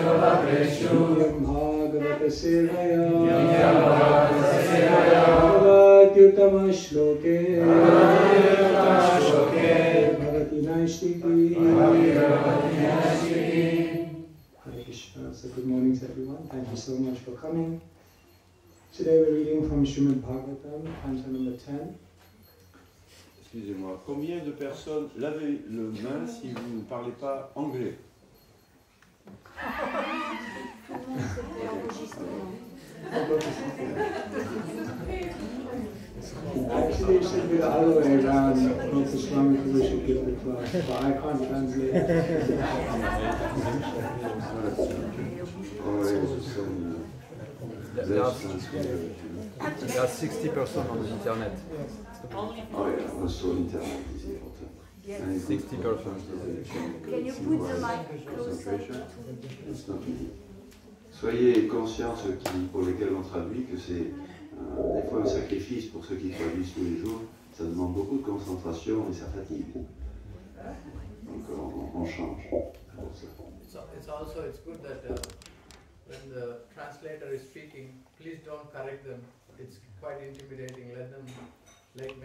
Bhagaveshu Nityam Bhagavata Sevaya Bhagavatutama Shloke Bhavati Naishtiki. Hare Krishna. So good morning to everyone. Thank you so much for coming. Today we're reading from Srimad Bhagavatam, canto number 10. Excusez-moi, combien de personnes lavez le main si vous ne parlez pas anglais? Actually, it should be the other way around. Gopaswami should give the class, but I can't translate. There are 60% on the internet. Oh yeah, also internet is important. 60%. Can you put the mic closer? Soyez conscients, ceux pour lesquels on traduit, que c'est des fois un sacrifice pour ceux qui traduisent tous les jours. Ça demande beaucoup de concentration et ça fatigue. Donc on change. It's good that when the translator is speaking, please don't correct them. It's quite intimidating. Let them make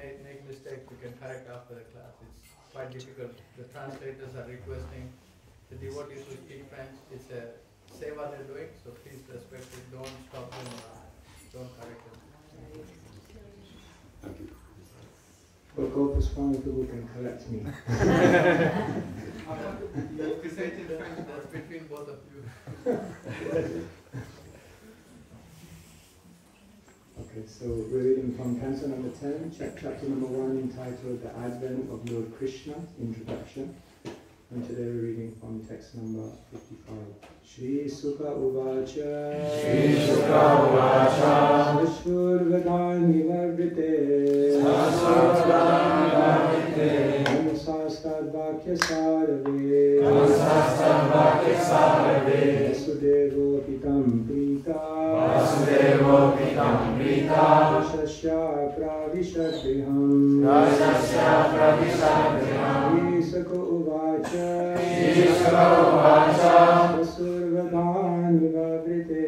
mistakes. You can correct after the class. It's quite difficult. The translators are requesting the devotees to speak French. It's a seva they're doing, so please respect it. Don't stop them. Don't correct them. Thank you. But Gopaswami people can correct me. That's between both of you. Okay, so we're reading from canto number 10, chapter number 1, entitled The Advent of Lord Krishna, Introduction. And today we're reading from text number 55. Shri Sukha Uvacha Sashurvadani Varvite Sastad Vakya Sarave Vasudevo Pitam Prita Rashasya Pravishadriham Isako Uvacha Swasurvadani Vavrite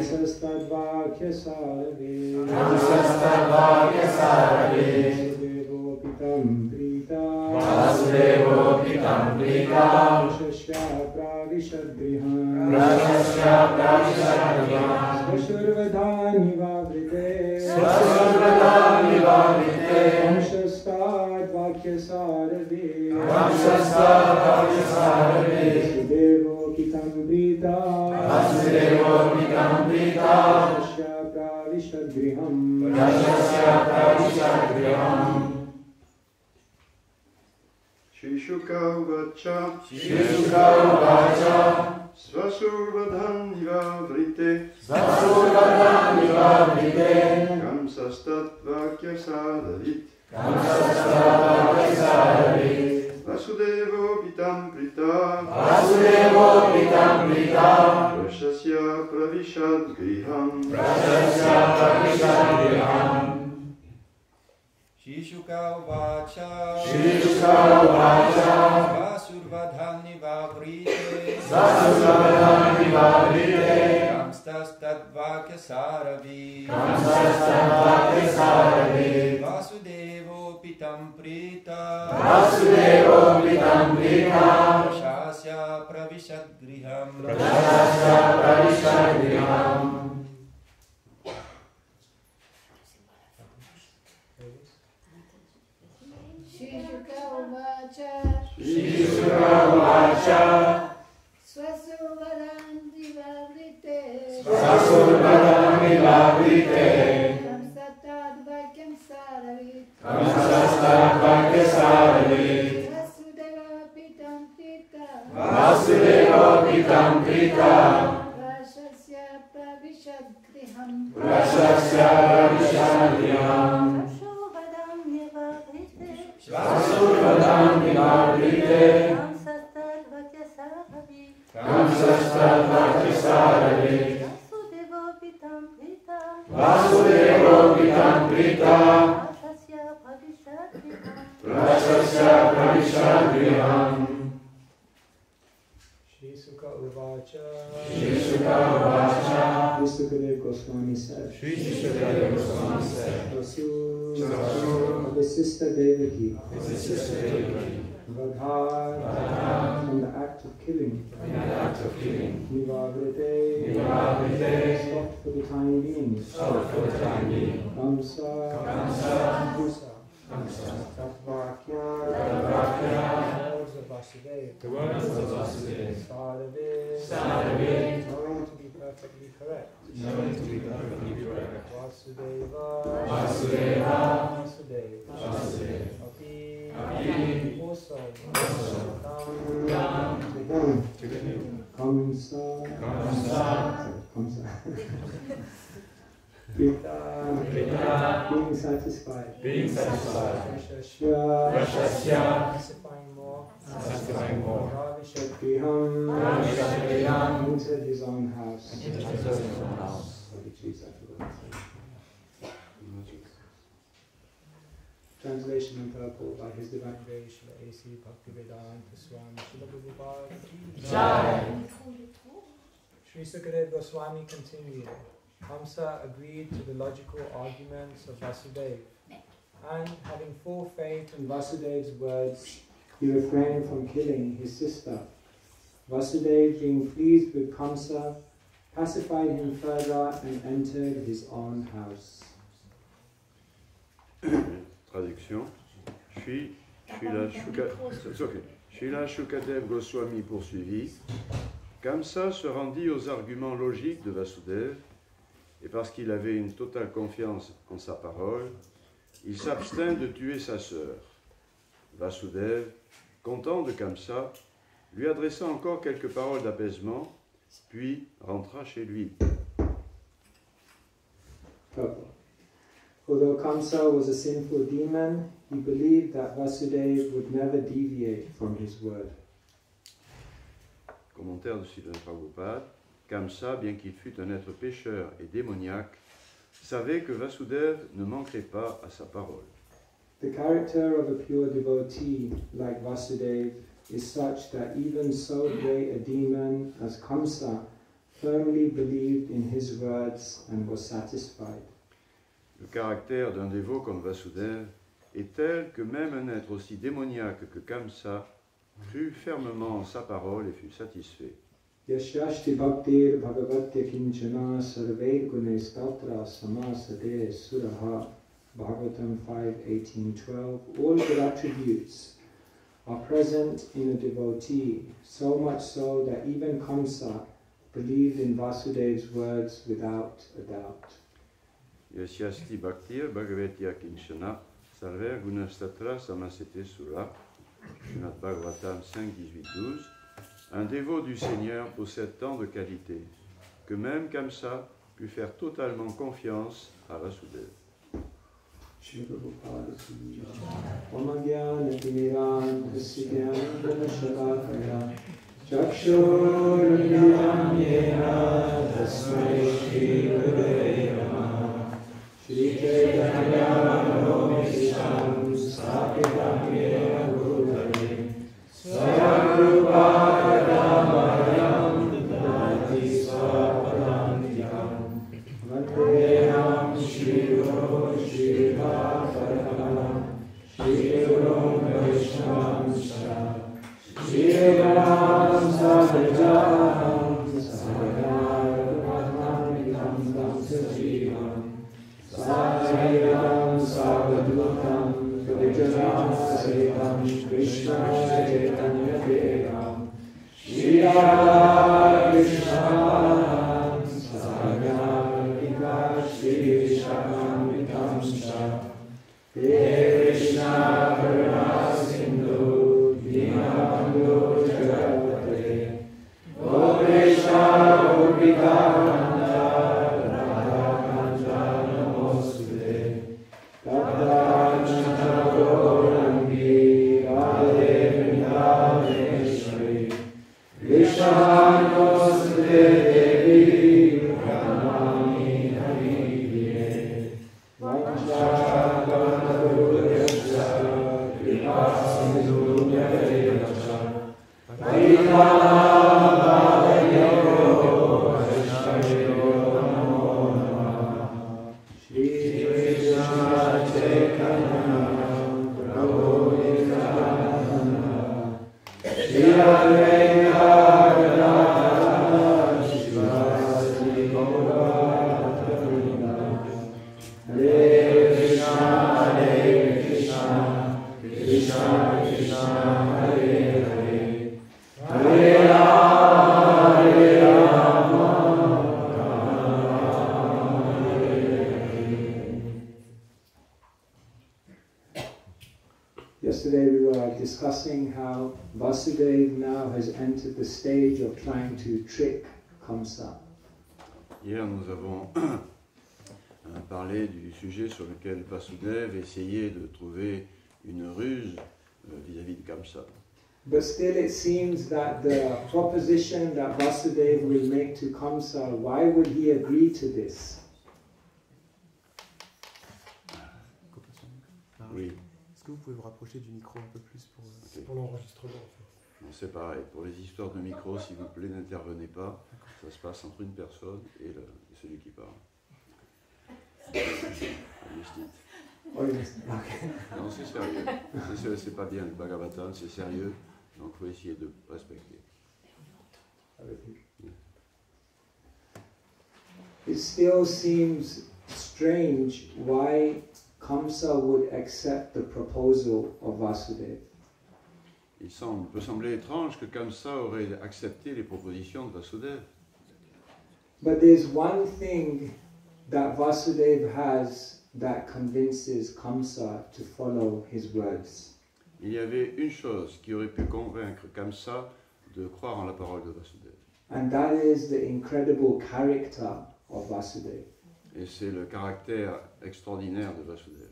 Sastad Vakya Sarave Vasudevo Pitam Prita Rashasya Pravishadriham Swasurvadani Vavrite Vamshastad Vakya Sarave Vasudevo Pitam Prita Rashasya Pravishadriham Shri Shuka Uvacha Svasurvadani Vavrite Kamsastat Vakya Sadavit Vasudevo Pitam Prita Rashasya Pravishad Griham Shishuka Uvacha Vasurvadhani Vavrite Kamstastat Vakya Saravi Vasudevo Pitam Prita Rashasya Pravishad Griham Shishuka Uvacha Swasurvadani Vavrite Kamsastad Vakyam Saravit Vasudeva Pitam Prita Rashasya Pravishad Griham Vasurvadani Vavrite Kamsastad Vakya Saravi Vasudevo Pitam Prita Rashasya Pravishad Vishadriyam. Shri Sukha Uvacha. Shri Sukha Uvacha. Shri Sukadeva Goswami said. Shri Sukadeva Goswami said. Vasu. Vasu. Of his sister Devaki. His sister Devaki. Vadhar. From the act of killing. In the act of killing. Nivavrite. Nivavrite. Stopped for the time being. Stopped for the time being. Kamsa. Kamsa. Kusa. Kamsa. Tatvakya. Tatvakya. The words of Vasudeva. The words of Vasudeva. Sadhave. Sadhave. Knowing to be perfectly correct. Knowing to be perfectly correct. Vasudeva. Vasudeva. Vasudeva. Vasudeva. Api. Api. Also. Tam. To him. Kamsa. Kamsa. Kamsa. Pita. Pita. Being satisfied. Being satisfied. Rashasya. Rashasya. Satisfying more. Satisfying more. Ravishadriham. Ravishadriham. Entered his own house. Entered his own house. Translation in purple by His Divine Grace, Srila A.C. Bhaktivedanta Swami Srila Prabhupada. Jai. Sri Sukadeva Goswami continued. Kamsa agreed to the logical arguments of Vasudeva, and having full faith in Vasudev's words, he refrained from killing his sister. Vasudeva, being pleased with Kamsa, pacified him further and entered his own house. Traduction. Srila Shukadev Goswami poursuivit. Kamsa se rendit aux arguments logiques de Vasudeva, et parce qu'il avait une totale confiance en sa parole, il s'abstint de tuer sa sœur. Vasudeva, content de Kamsa, lui adressa encore quelques paroles d'apaisement, puis rentra chez lui. Although Kamsa was a sinful demon, he believed that Vasudeva would never deviate from his word. Commentaire de Srila Prabhupada. Kamsa, bien qu'il fût un être pécheur et démoniaque, savait que Vasudeva ne manquerait pas à sa parole. The character of a pure devotee like Vasudeva is such that even so great a demon as Kamsa firmly believed in his words and was satisfied. Le caractère d'un dévot comme Vasudeva est tel que même un être aussi démoniaque que Kamsa crut fermement en sa parole et fut satisfait. Yashashti bhaktir bhagavatya kinchana sarve gune statra samasade suraha Bhagavatam 5:18-12. All good attributes are present in a devotee, so much so that even Kamsa believed in Vasudeva's words without a doubt. Yasyasti bhaktir bhagavetya kinchana sarver gunastatra samasete sura. Srimad Bhagavatam 5:18-12. Un dévot du Seigneur possède tant de qualités que même Kamsa put faire totalement confiance à Vasudeva. Shri Prabhupada Omagyan Etiran Hasidyam Shalakaya Chakshurunam Yena Tasmai Shri Gurave Namaha Shri Chaitanya Manobhisham Sakitam Yena Bhutale Svayam Rupa Ramayan Dati Swapadantikam Vandeyam Shri Guru Shri Bhagavatam Shri Guru Vaishnavam Shri Ram Sadhajam Sadhanaram Tam Sajivam Sadhayam Savadutam Vijanam Sahitam Krishna Chaitanya Devam Shri Radha Krishna Sadhana Shri Shakam Vikamsha He Krishna Karuna Sindhu Dinabandhu Jagapate Gopesha Gopika Kanta Radha Kanta Namostute Tata Chanta Gaurangi Radhe Vrindaveshwari Krishna Yesterday we were discussing how Vasudeva now has entered the stage of trying to trick Kamsa. Hier, nous avons parlé du sujet sur lequel Vasudeva essayait de trouver une ruse vis-à-vis de Kamsa. But still it seems that the proposition that Vasudeva will make to Kamsa, why would he agree to this? Oui. Est-ce que vous pouvez vous rapprocher du micro un peu plus pour, Okay. pour l'enregistrement en fait. Bon, c'est pareil, pour les histoires de micro, s'il vous plaît, n'intervenez pas. Ça se passe entre une personne et celui qui parle. Oh, yes. Okay. Non, c'est sérieux. C'est pas bien le Bhagavatam, c'est sérieux. Donc il faut essayer de respecter. It still seems strange why Kamsa would accept the proposal of Vasudeva. Il peut sembler étrange que Kamsa aurait accepté les propositions de Vasudeva. But there's one thing that Vasudeva has that convinces Kamsa to follow his words. Il y avait une chose qui aurait pu convaincre Kamsa de croire en la parole de Vasudeva. And that is the incredible character of Vasudeva. Et c'est le caractère extraordinaire de Vasudeva.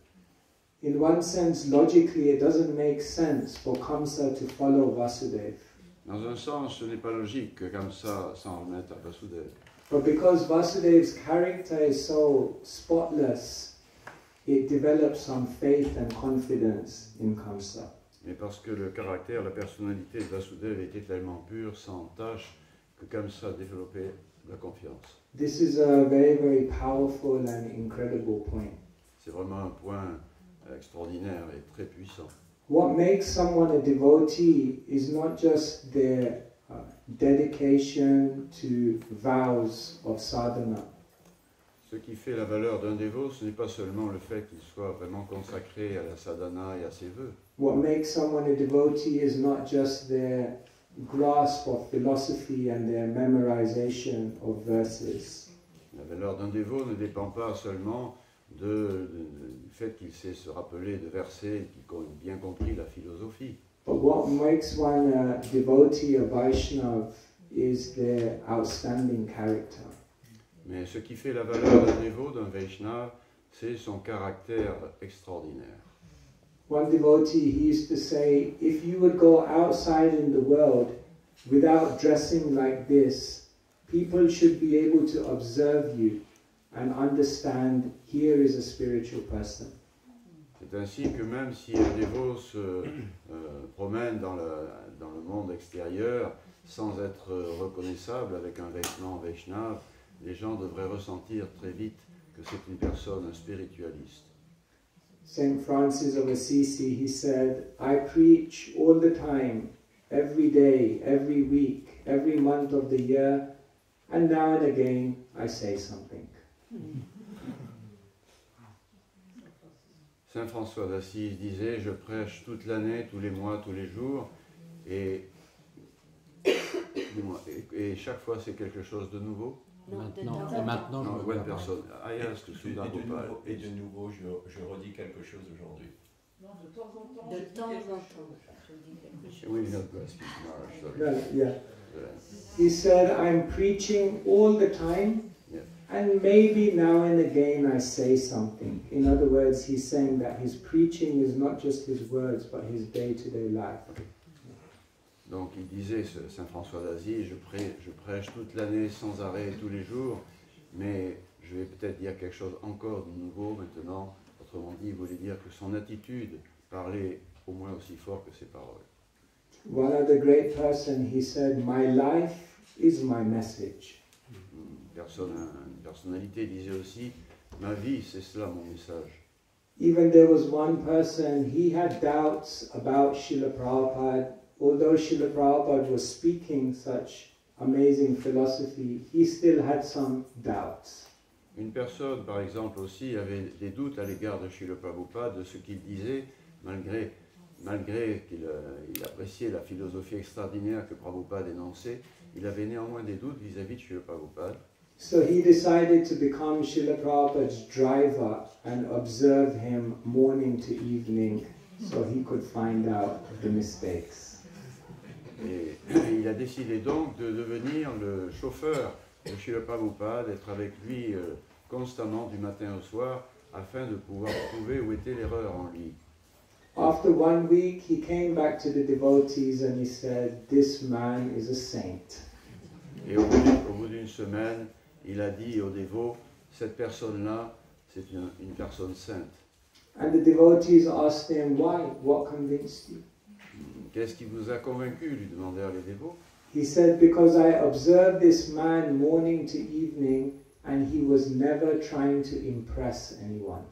In one sense, logically, it doesn't make sense for Kamsa to follow Vasudeva. Dans un sens, ce n'est pas logique que Kamsa s'en remette à Vasudeva. But because Vasudeva's character is so spotless, it develops some faith and confidence in Kamsa. Mais parce que le caractère, la personnalité de Vasudeva était tellement pure, sans tache, que Kamsa développait la confiance. This is a very, very powerful and incredible point. C'est vraiment un point extraordinaire et très puissant. What makes someone a devotee is not just their dedication to vows of sadhana. Ce qui fait la valeur d'un dévot, ce n'est pas seulement le fait qu'il soit vraiment consacré à la sadhana et à ses vœux. What makes someone a devotee is not just their grasp of philosophy and their memorization of verses. La valeur d'un dévot ne dépend pas seulement du fait qu'il sait se rappeler de versets, qu'il a bien compris la philosophie. But what makes one a devotee, a Vaishnava, is their outstanding character. Mais ce qui fait la valeur d'un dévot, d'un Vaishnava, c'est son caractère extraordinaire. One devotee, he used to say, if you would go outside in the world without dressing like this, people should be able to observe you and understand here is a spiritual person. C'est ainsi que même si un dévot se promène dans le monde extérieur sans être reconnaissable avec un vêtement Vaishnava, les gens devraient ressentir très vite que c'est une personne, un spiritualiste. Saint Francis of Assisi, he said, I preach all the time, every day, every week, every month of the year, and now and again I say something. Saint François d'Assise disait, je prêche toute l'année, tous les mois, tous les jours, et chaque fois c'est quelque chose de nouveau. Maintenant, Non, bonne personne. I asked Sundar Gopal. Et de nouveau, je redis quelque chose aujourd'hui. De temps en temps. Je dis quelque chose. We will not go speak Mara, sorry. Yeah. He said, I'm preaching all the time, Yeah. and maybe now and again I say something. In other words, he's saying that his preaching is not just his words, but his day-to-day life. Donc il disait, Saint François d'Asie, je prêche toute l'année sans arrêt, tous les jours, mais je vais peut-être dire quelque chose encore de nouveau maintenant. Autrement dit, il voulait dire que son attitude parlait au moins aussi fort que ses paroles. One other great person, he said, "My life is my message." Une personnalité disait aussi, ma vie, c'est cela mon message. Even there was one person, he had doubts about Srila Prabhupada. Although Srila Prabhupada was speaking such amazing philosophy, he still had some doubts. Une personne, par exemple, aussi avait des doutes à l'égard de Srila Prabhupada, de ce qu'il disait, malgré qu'il appréciait la philosophie extraordinaire que Prabhupada énonçait, il avait néanmoins des doutes vis-à-vis de Srila Prabhupada. So he decided to become Srila Prabhupada's driver and observe him morning to evening so he could find out the mistakes. Et il a décidé donc de devenir le chauffeur de Srila Prabhupada, d'être avec lui constamment du matin au soir, afin de pouvoir trouver où était l'erreur en lui. After 1 week, he came back to the devotees and he said, "This man is a saint." Et au bout d'une semaine, il a dit aux dévots, cette personne-là, c'est une personne sainte. And the devotees asked him, "Why? What convinced you?" Qu'est-ce qui vous a convaincu, lui demandèrent les dévots. He said, "Because I observed this man morning to evening and he was never trying to impress anyone."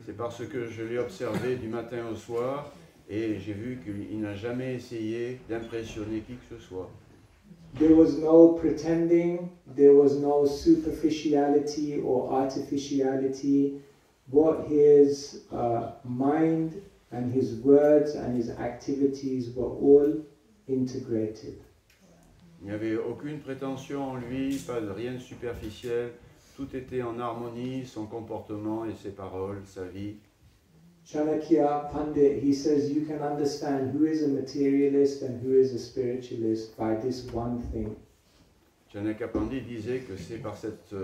C'est parce que je l'ai observé du matin au soir et j'ai vu qu'il n'a jamais essayé d'impressionner qui que ce soit. There was no pretending, there was no superficiality or artificiality. What his mind and his words and his activities were all integrated. Il n'y avait aucune prétention en lui, rien de superficiel. Tout était en harmonie, son comportement et ses paroles, sa vie. Chanakya Pandit, he says you can understand who is a materialist and who is a spiritualist by this one thing. Chanakya Pandit disait que c'est par cette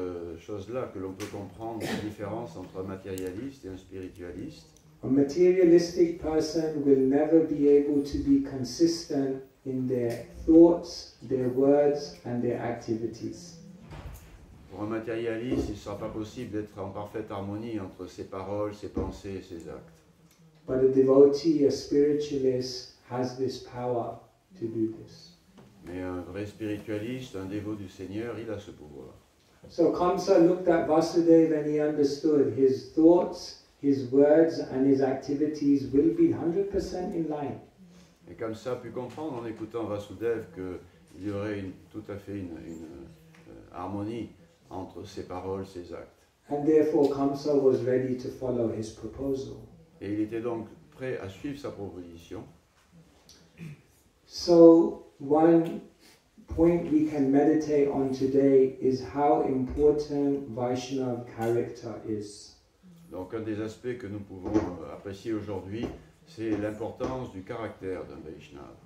chose-là que l'on peut comprendre la différence entre un matérialiste et un spiritualiste. A materialistic person will never be able to be consistent in their thoughts, their words and their activities. Pour un matérialiste, il ne sera pas possible d'être en parfaite harmonie entre ses paroles, ses pensées et ses actes. But a devotee, a spiritualist, has this power to do this. Mais un vrai spiritualiste, un dévot du Seigneur, il a ce pouvoir. So Kamsa looked at Vasudeva and he understood his thoughts, his words and his activities will be 100% in line. Et comme ça, a pu comprendre en écoutant Vasudev qu'il y aurait tout à fait une harmonie entre ses paroles, ses actes. And therefore Kamsa was ready to follow his proposal. Et il était donc prêt à suivre sa proposition. So one point we can meditate on today is how important Vaishnava character is. Donc un des aspects que nous pouvons apprécier aujourd'hui, c'est l'importance du caractère d'un Vaishnava.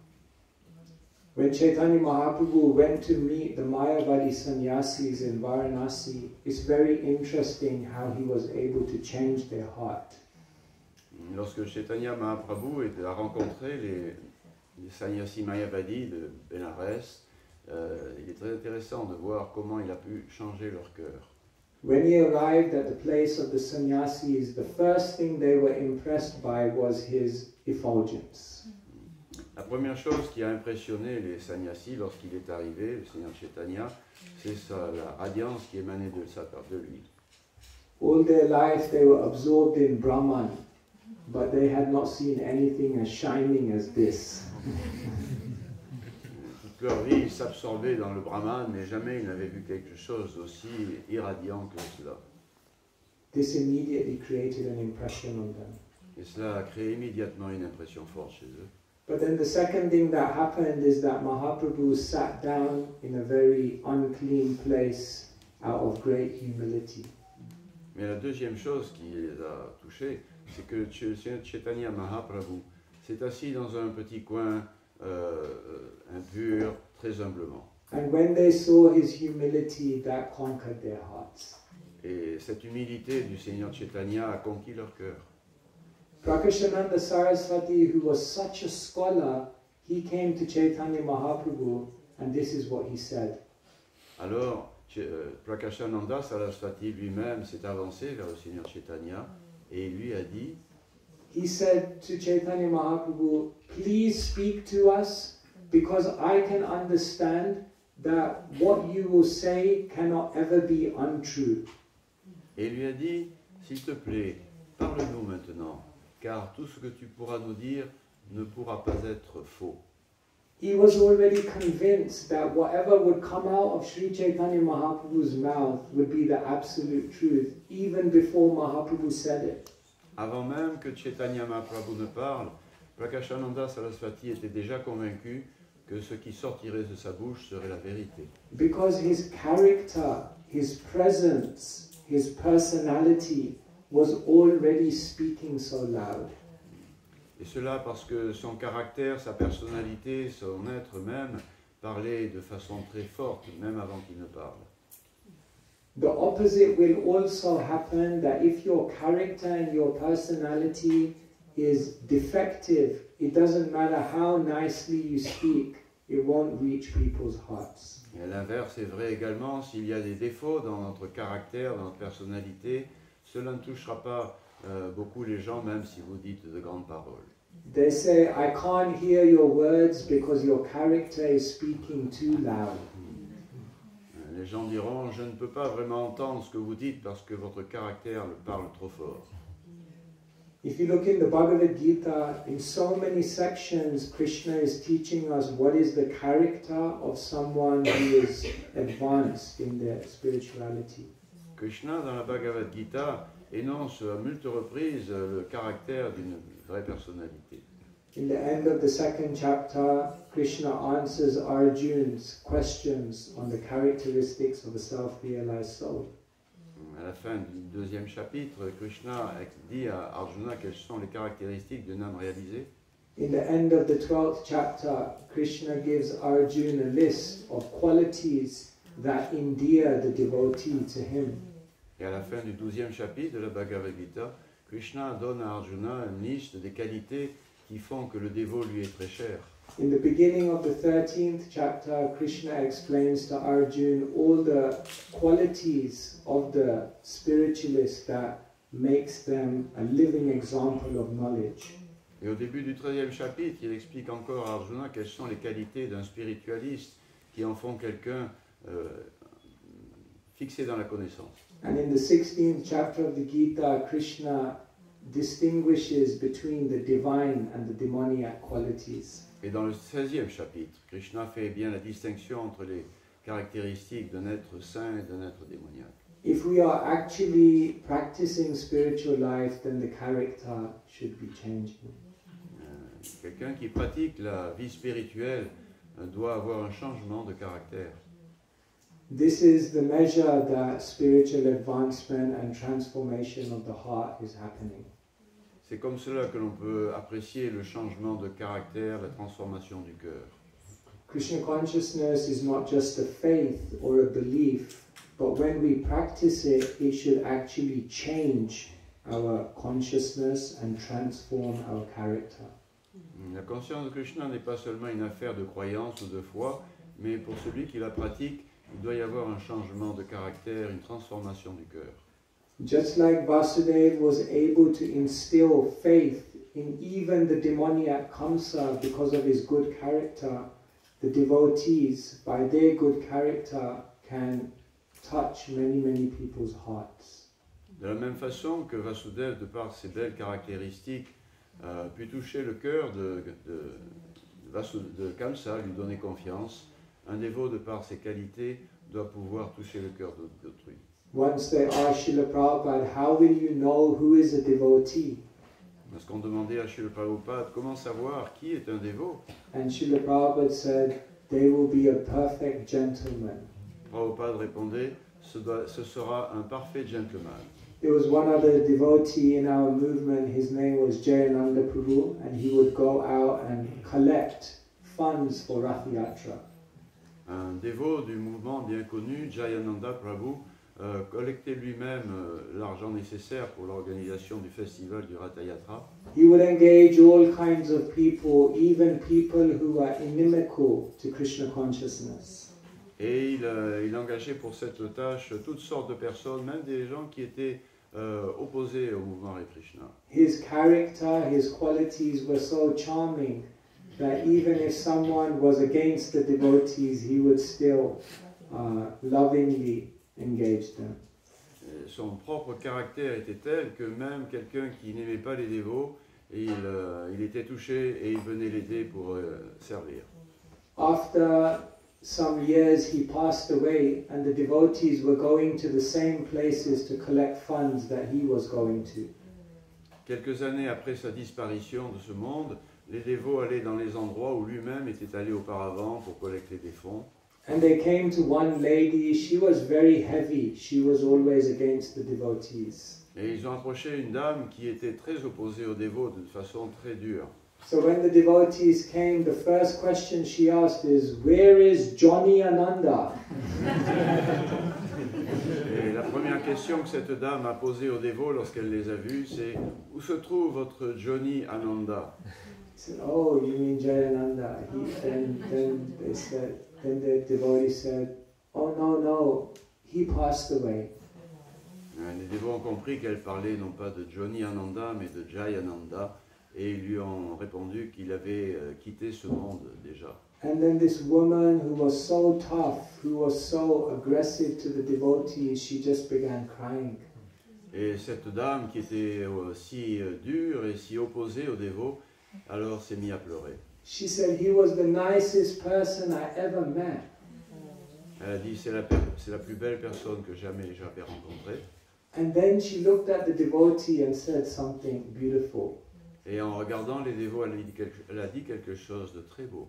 When Chaitanya Mahaprabhu went to meet the Mayavadi sannyasis in Varanasi, it's very interesting how he was able to change their heart. Lorsque Chaitanya Mahaprabhu a rencontré les sannyasis Mayavadi de Benares, il est très intéressant de voir comment il a pu changer leur cœur. When he arrived at the place of the sannyasis, the first thing they were impressed by was his effulgence. La première chose qui a impressionné les sannyasis lorsqu'il est arrivé, le Seigneur Chaitanya, c'est la radiance qui émanait de lui. All their life they were absorbed in Brahman, but they had not seen anything as shining as this. Toute leur vie, ils s'absorbaient dans le Brahman, mais jamais ils n'avaient vu quelque chose d'aussi irradiant que cela. This immediately created an impression on them. Et cela a créé immédiatement une impression forte chez eux. But then the second thing that happened is that Mahaprabhu sat down in a very unclean place out of great humility. Mais la deuxième chose qui les a touchés, c'est que le Seigneur Chaitanya Mahaprabhu s'est assis dans un petit coin impur, très humblement. And when they saw his humility, that conquered their hearts. Et cette humilité du Seigneur Chaitanya a conquis leur cœur. Prakashananda Saraswati, who was such a scholar, he came to Chaitanya Mahaprabhu and this is what he said. Alors, Prakashananda Saraswati lui-même s'est avancé vers le Seigneur Chaitanya et il lui a dit, he said to Chaitanya Mahaprabhu, please speak to us because I can understand that what you will say cannot ever be untrue. Et il lui a dit, s'il te plaît, parle-nous maintenant, car tout ce que tu pourras nous dire ne pourra pas être faux. He was already convinced that whatever would come out of Sri Chaitanya Mahaprabhu's mouth would be the absolute truth, even before Mahaprabhu said it. Avant même que Chaitanya Mahaprabhu ne parle, Prakashananda Saraswati était déjà convaincu que ce qui sortirait de sa bouche serait la vérité. Because his character, his presence, his personality was already speaking so loud. Et cela parce que son caractère, sa personnalité, son être même parlait de façon très forte, même avant qu'il ne parle. The opposite will also happen, that if your character and your personality is defective, it doesn't matter how nicely you speak, it won't reach people's hearts. Et l'inverse est vrai également, s'il y a des défauts dans notre caractère, dans notre personnalité, cela ne touchera pas beaucoup les gens, même si vous dites de grandes paroles. They say, I can't hear your words because your character is speaking too loud. Les gens diront, je ne peux pas vraiment entendre ce que vous dites parce que votre caractère le parle trop fort. If you look in the Bhagavad Gita, in so many sections, Krishna is teaching us what is the character of someone who is advanced in their spirituality. Krishna, dans la Bhagavad Gita, énonce à multiples reprises le caractère d'une vraie personnalité. In the end of the second chapter, Krishna answers Arjuna's questions on the characteristics of a self-realized soul. À la fin du deuxième chapitre, Krishna dit à Arjuna quelles sont les caractéristiques d'une âme réalisée. In the end of the 12th chapter, Krishna gives Arjuna a list of qualities that endear the devotee to him. Et à la fin du 12e chapitre de la Bhagavad Gita, Krishna donne à Arjuna une liste des qualités qui font que le dévot lui est très cher. In the beginning of the 13th chapter, Krishna explains to Arjuna all the qualities of the spiritualist that makes them a living example of knowledge. Et au début du 13e chapitre, il explique encore à Arjuna quelles sont les qualités d'un spiritualiste qui en font quelqu'un fixé dans la connaissance. And in the 16th chapter of the Gita, Krishna distinguishes between the divine and the demoniac qualities. Et dans le 16e chapitre, Krishna fait bien la distinction entre les caractéristiques d'un être saint et d'un être démoniaque. If we are actually practicing spiritual life, then the character should be changing. Quelqu'un qui pratique la vie spirituelle doit avoir un changement de caractère. This is the measure that spiritual advancement and transformation of the heart is happening. C'est comme cela que l'on peut apprécier le changement de caractère, la transformation du cœur. Krishna consciousness is not just a faith or a belief, but when we practice it, it should actually change our consciousness and transform our character. La conscience de Krishna n'est pas seulement une affaire de croyance ou de foi, mais pour celui qui la pratique, il doit y avoir un changement de caractère, une transformation du cœur. Just like Vasudeva was able to instill faith in even the demoniac Kamsa because of his good character, the devotees, by their good character, can touch many people's hearts. De la même façon que Vasudeva, de par ses belles caractéristiques, pu toucher le cœur de Kamsa, lui donner confiance, un dévot, de par ses qualités, doit pouvoir toucher le cœur d'autrui. Once they asked Srila Prabhupada, how will you know who is a devotee? Parce qu'on demandait à Srila Prabhupada comment savoir qui est un dévot. And Srila Prabhupada said, they will be a perfect gentleman. Prabhupada répondait, ce sera un parfait gentleman. There was one other devotee in our movement, his name was Jayananda Prabhu, and he would go out and collect funds for Rath Yatra. Un dévot du mouvement bien connu, Jayananda Prabhu, collectait lui-même l'argent nécessaire pour l'organisation du festival du Ratha Yatra. He would engage all kinds of people, even people who are inimical to Krishna consciousness. Et il engageait pour cette tâche toutes sortes de personnes, même des gens qui étaient opposé au mouvement Hare Krishna. His character, his qualities were so charming that even if someone was against the devotees, he would still lovingly engage them. Son propre caractère était tel que même quelqu'un qui n'aimait pas les dévots, il était touché et il venait l'aider pour servir. After some years he passed away and the devotees were going to the same places to collect funds that he was going to. Quelques années après sa disparition de ce monde, les dévots allaient dans les endroits où lui-même était allé auparavant pour collecter des fonds. And they came to one lady, she was very heavy, she was always against the devotees. Et ils ont approché une dame qui était très opposée aux dévots de façon très dure. So when the devotees came, the first question she asked is, "Where is Johnny Ananda?" Et la première question que cette dame a posée aux dévots lorsqu'elle les a vus, c'est « Où se trouve votre Johnny Ananda ?» He said, "Oh, you mean Jayananda?" Then the devotee said, "Oh no, he passed away." Les dévots ont compris qu'elle parlait non pas de Johnny Ananda, mais de Jayananda, et ils lui ont répondu qu'il avait quitté ce monde déjà. And then this woman who was so tough, who was so aggressive to the devotees, she just began crying. Et cette dame qui était si dure et si opposée aux dévots, alors s'est mise à pleurer. She said, "He was the nicest person I ever met." Elle a dit c'est la plus belle personne que jamais j'avais rencontrée. And then she looked at the devotee and said something beautiful. Et en regardant les dévots, elle a dit quelque chose de très beau.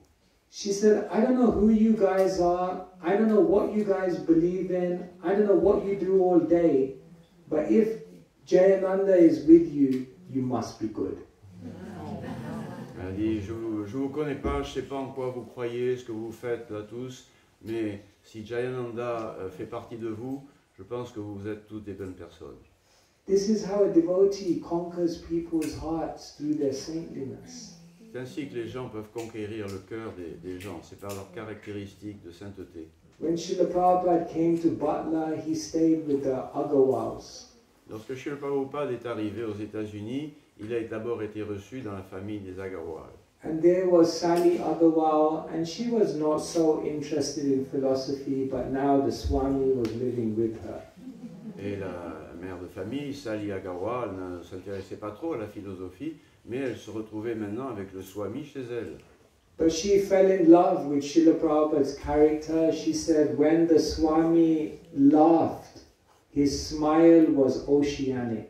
She said, "I don't know who you guys are, I don't know what you guys believe in, I don't know what you do all day, but if Jayananda is with you, you must be good." Elle a dit, je vous connais pas, je sais pas en quoi vous croyez, ce que vous faites là tous, mais si Jayananda fait partie de vous, je pense que vous êtes toutes des bonnes personnes. This is how a devotee conquers people's hearts through their saintliness. C'est ainsi que les gens peuvent conquérir le cœur des gens, c'est par leurs caractéristiques de sainteté. When Srila Prabhupada came to Butler, he stayed with the Agarwals. Lorsque Srila Prabhupada est arrivé aux États-Unis, il a d'abord été reçu dans la famille des Agarwal. And there was Sally Agarwal, and she was not so interested in philosophy, but now the Swami was living with her. Et la mère de famille, Sally Agarwal, ne s'intéressait pas trop à la philosophie, mais elle se retrouvait maintenant avec le Swami chez elle. But she fell in love with Srila Prabhupada's character. She said when the Swami laughed, his smile was oceanic.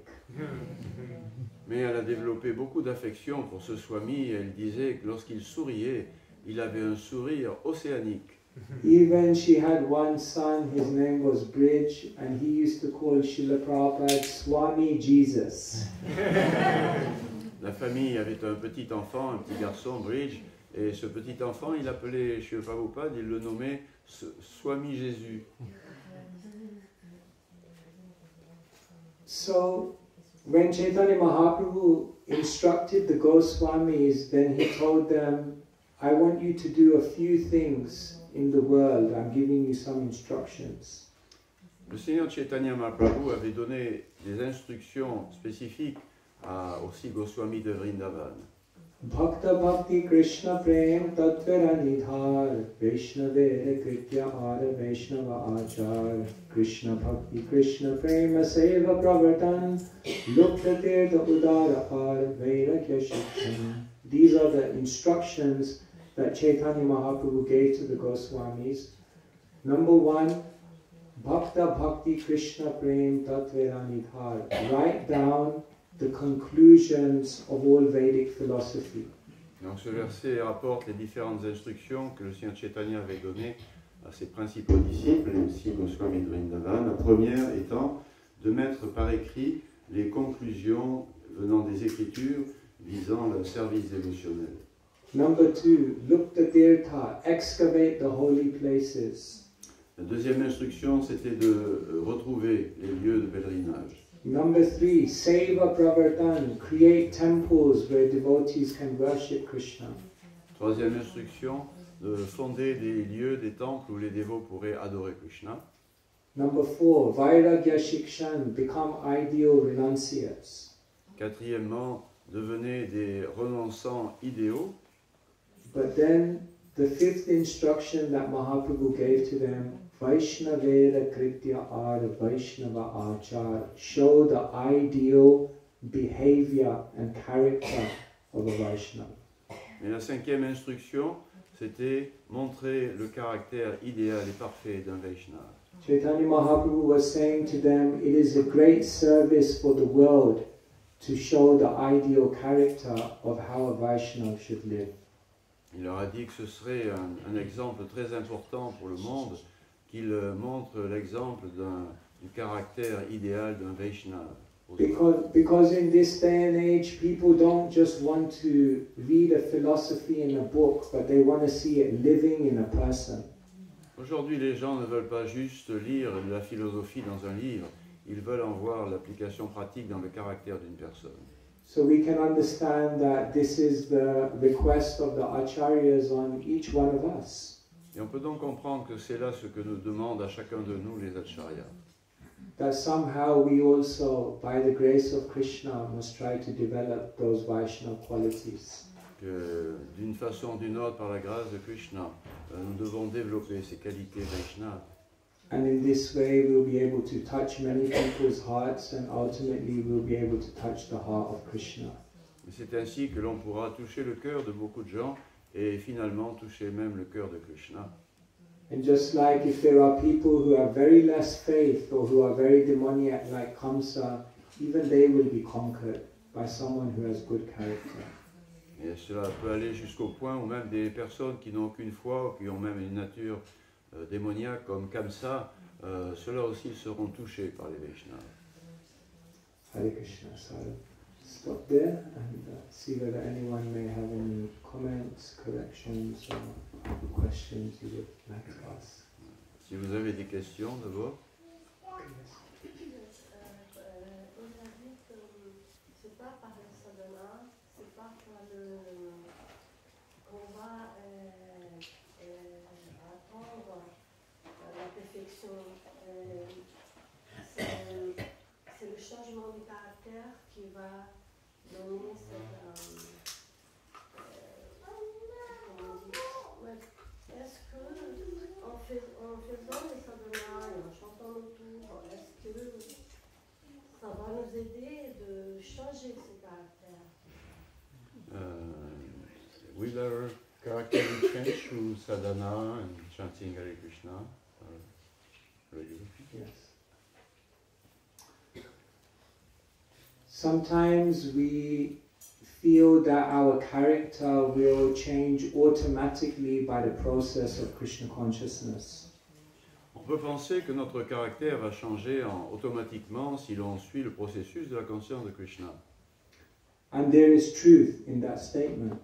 Mais elle a développé beaucoup d'affection pour ce Swami et elle disait que lorsqu'il souriait, il avait un sourire océanique. Even she had one son, his name was Bridge, and he used to call Srila Prabhupada Swami Jesus. La famille avait un petit enfant, un petit garçon, Bridge, et ce petit enfant, il appelait Srila Prabhupada, il le nommait Swami Jésus. So, when Chaitanya Mahaprabhu instructed the Goswamis, then he told them, "I want you to do a few things in the world. I'm giving you some instructions." Le Seigneur Chaitanya Mahaprabhu avait donné des instructions spécifiques aux Goswamis de Vrindavan. Bhakta Bhakti Krishna Prem Tattvara Nidhar Vaishnave Krityahar Vaishnava Achar Krishna Bhakti Krishna Prema Seva Pravartan Lukta Tirtha Udara Har Vairakya Shikshan. These are the instructions that Chaitanya Mahaprabhu gave to the Goswamis. Number 1, Bhakta Bhakti Krishna Prem Tattvara Nidhar. Write down the conclusions of all Vedic philosophy. Donc ce verset rapporte les différentes instructions que le Seigneur Chaitanya avait données à ses principaux disciples, les 6 Goswamis de Vrindavan. La première étant de mettre par écrit les conclusions venant des Écritures visant le service dévotionnel. Number 2, Lukta Tirtha, excavate the holy places. La deuxième instruction, c'était de retrouver les lieux de pèlerinage. Number 3, Seva Pravartan, create temples where devotees can worship Krishna. Troisième instruction, de fonder des lieux, des temples où les dévots pourraient adorer Krishna. Number 4, Vairagya Shikshan, become ideal renunciates. Quatrièmement, devenez des renonçants idéaux. But then the 5th instruction that Mahaprabhu gave to them, Vaishnavera Kritya Ar Vaishnava Achar, show the ideal behavior and character of a Vaishnava. Mais la 5e instruction, c'était montrer le caractère idéal et parfait d'un Vaishnava. Chaitanya Mahaprabhu was saying to them, it is a great service for the world to show the ideal character of how a Vaishnava should live. Il leur a dit que ce serait un exemple très important pour le monde, qu'il montre l'exemple du caractère idéal d'un Vaishnava. Because in this day and age, people don't just want to read a philosophy in a book, but they want to see it living in a person. Aujourd'hui, les gens ne veulent pas juste lire de la philosophie dans un livre, ils veulent en voir l'application pratique dans le caractère d'une personne. So we can understand that this is the request of the acharyas on each one of us. Et on peut donc comprendre que c'est là ce que nous demandent à chacun de nous les acharyas. That somehow we also, by the grace of Krishna, must try to develop those Vaishnava qualities. Que d'une façon ou d'une autre, par la grâce de Krishna, nous devons développer ces qualités Vaishnava. And in this way we'll be able to touch many people's hearts and ultimately we'll be able to touch the heart of Krishna. Et c'est ainsi que l'on pourra toucher le cœur de beaucoup de gens et finalement toucher même le cœur de Krishna. And just like if there are people who have very less faith or who are very demoniac like Kamsa, even they will be conquered by someone who has good character. Et cela peut aller jusqu'au point où même des personnes qui n'ont aucune foi ou qui ont même une nature démoniaque comme Kamsa, ceux-là aussi seront touchés par les Vaishnavas. Hare Krishna. So stop there and see whether anyone may have any comments, corrections or questions you would like to ask. Si vous avez des questions d'abord. C'est pas par le sadhana, c'est pas par le qu'on va attendre la perfection. C'est le changement du caractère qui va donner cette. Comment dire, est-ce que en faisant les sadhanas et en chantant autour, est-ce que ça va nous aider de changer ce caractère? Will our character be changed through sadhana and chanting Hare Krishna? Yes. Sometimes we feel that our character will change automatically by the process of Krishna consciousness. On peut penser que notre caractère va changer automatiquement si l'on suit le processus de la conscience de Krishna. And there is truth in that statement.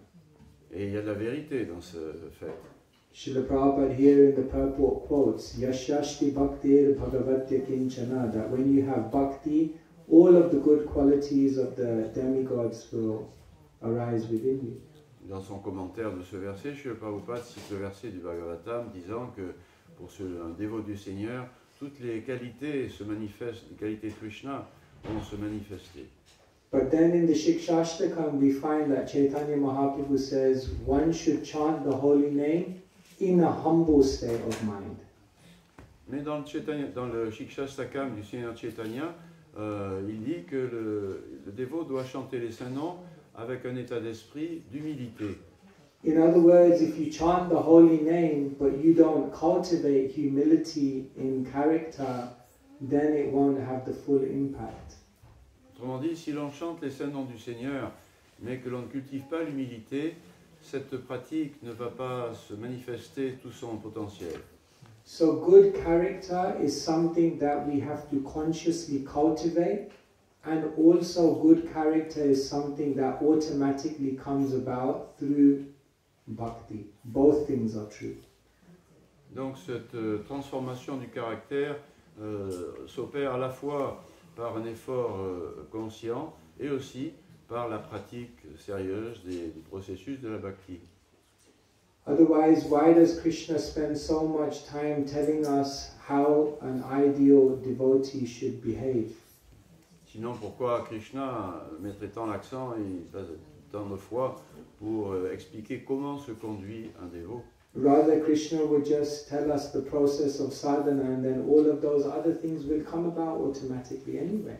Et il y a de la vérité dans ce fait. Srila Prabhupada here in the purport quotes, Yashashti Bhaktir Bhagavatya Kinchana, that when you have bhakti, all of the good qualities of the demigods will arise within you. Dans son commentaire de ce verset, Srila Prabhupada cite le verset du Bhagavatam disant que pour un dévot du Seigneur, toutes les qualités se manifestent, les qualités de Krishna vont se manifester. But then in the Shikshashtakam we find that Chaitanya Mahaprabhu says one should chant the holy name in a humble state of mind. Mais dans le Shikshastakam du Seigneur Chaitanya, il dit que le dévot doit chanter les saints noms avec un état d'esprit d'humilité. In other words, if you chant the holy name but you don't cultivate humility in character, then it won't have the full impact. Autrement dit, si l'on chante les saints noms du Seigneur, mais que l'on ne cultive pas l'humilité, cette pratique ne va pas se manifester tout son potentiel. So good character is something that we have to consciously cultivate, and also good character is something that automatically comes about through bhakti. Both things are true. Donc cette transformation du caractère s'opère à la fois par un effort conscient et aussi par la pratique sérieuse du processus de la bhakti. Otherwise, why does Krishna spend so much time telling us how an ideal devotee should behave? Sinon, pourquoi Krishna mettrait tant l'accent et passe tant de fois pour expliquer comment se conduit un dévot? Rather, Krishna would just tell us the process of sadhana and then all of those other things will come about automatically anyway.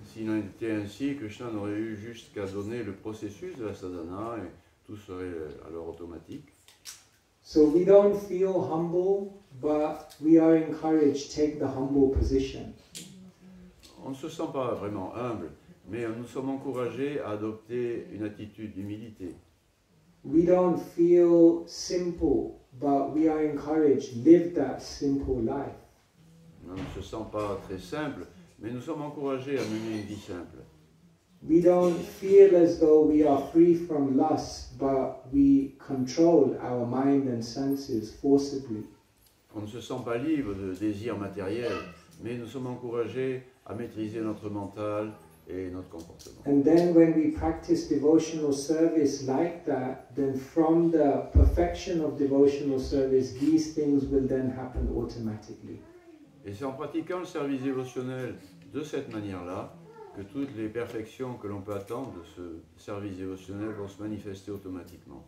S'il en était ainsi, Krishna n'aurait eu juste qu'à donner le processus de la sadhana et tout serait alors automatique. So we don't feel humble, but we are encouraged to take the humble position. On ne se sent pas vraiment humble, mais nous sommes encouragés à adopter une attitude d'humilité. We don't feel simple, but we are encouraged to live that simple life. On ne se sent pas très simple, mais nous sommes encouragés à mener une vie simple. We don't feel as though we are free from lust, but we control our mind and senses forcibly. On ne se sent pas libre de désirs matériels, mais nous sommes encouragés à maîtriser notre mental et notre comportement. And then when we practice devotional service like that, then from the perfection of devotional service, these things will then happen automatically. Et c'est en pratiquant le service dévotionnel de cette manière-là que toutes les perfections que l'on peut attendre de ce service dévotionnel vont se manifester automatiquement.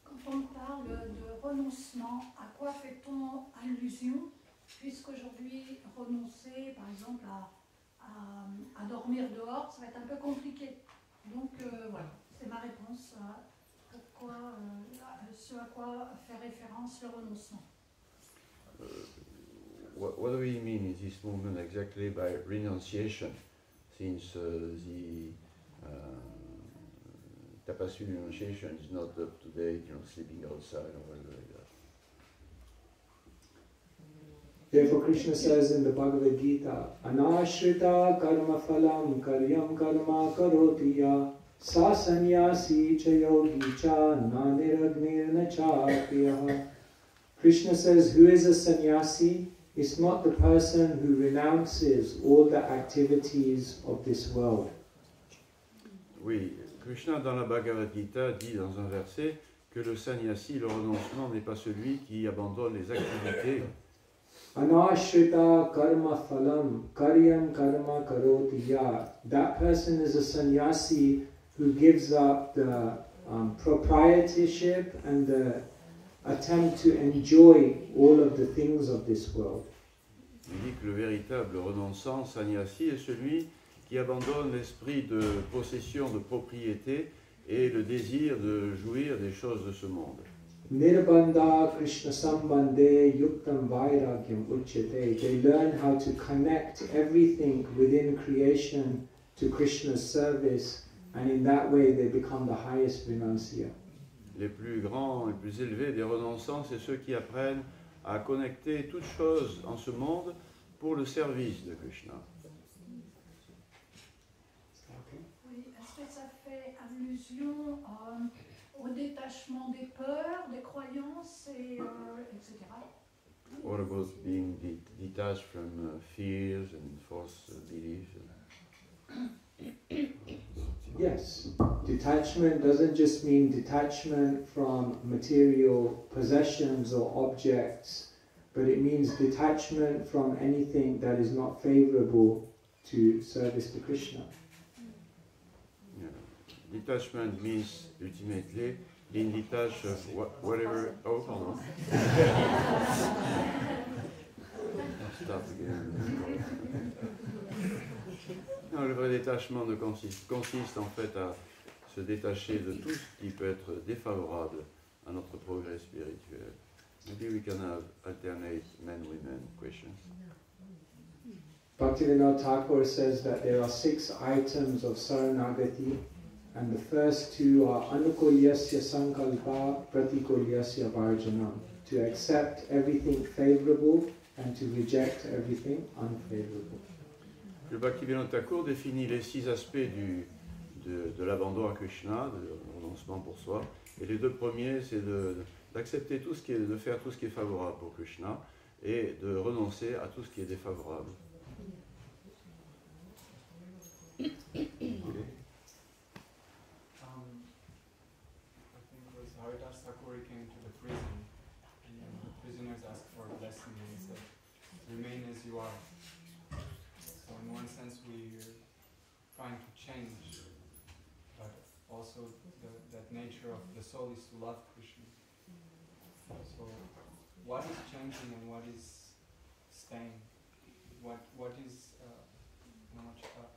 Quand on parle de renoncement, à quoi fait-on allusion? Puisqu'aujourd'hui, renoncer, par exemple, à dormir dehors, ça va être un peu compliqué. Donc voilà, c'est ma réponse à ce à quoi fait référence le renoncement. What do we mean in this movement exactly by renunciation, since the tapasya renunciation is not up to date, sleeping outside or whatever like that. Therefore Krishna says in the Bhagavad Gita, Anashrita karma phalam karyam karma karoti ya sa sannyasi cha yogi cha na niragnir na cha priyaha. Krishna says, who is a sannyasi? It's not the person who renounces all the activities of this world. Oui, Krishna dans la Bhagavad Gita dit dans un verset que le sannyasi, le renoncement, n'est pas celui qui abandonne les activités. Anashrita karma phalam karyam karma karoti ya. That person is a sannyasi who gives up the proprietorship and the attempt to enjoy all of the things of this world. Il dit que le véritable renonçant, sannyasi, est celui qui abandonne l'esprit de possession, de propriété et le désir de jouir des choses de ce monde. Nirbandha Krishna Sambandhe Yuktam Vairagyam Uchyate. They learn how to connect everything within creation to Krishna's service, and in that way they become the highest renunciant. Les plus grands, les plus élevés des renonçants, c'est ceux qui apprennent à connecter toutes choses en ce monde pour le service de Krishna. Oui, est-ce que ça fait allusion au détachement des peurs, des croyances, etc. What about being detached from fears and false beliefs? Yes, detachment doesn't just mean detachment from material possessions or objects, but it means detachment from anything that is not favorable to service to Krishna. Yeah. Detachment means ultimately being detached of whatever. Oh, pardon. I'll start again. Non, le vrai détachement consiste en fait à se détacher de tout ce qui peut être défavorable à notre progrès spirituel. Maybe we can have alternate men-women questions. Bhaktivinoda Thakur says that there are 6 items of Saranagati, and the first 2 are Anukulyasya Sankalpa Pratikulyasya Varjanam, to accept everything favorable and to reject everything unfavorable. Le Bhaktivinoda Thakur définit les 6 aspects de l'abandon à Krishna, de renoncement pour soi, et les 2 premiers, c'est d'accepter tout ce qui est, de faire tout ce qui est favorable pour Krishna, et de renoncer à tout ce qui est défavorable. you are. So in one sense we're trying to change, but also that nature of the soul is to love Krishna. So what is changing and what is staying? What is Namacharya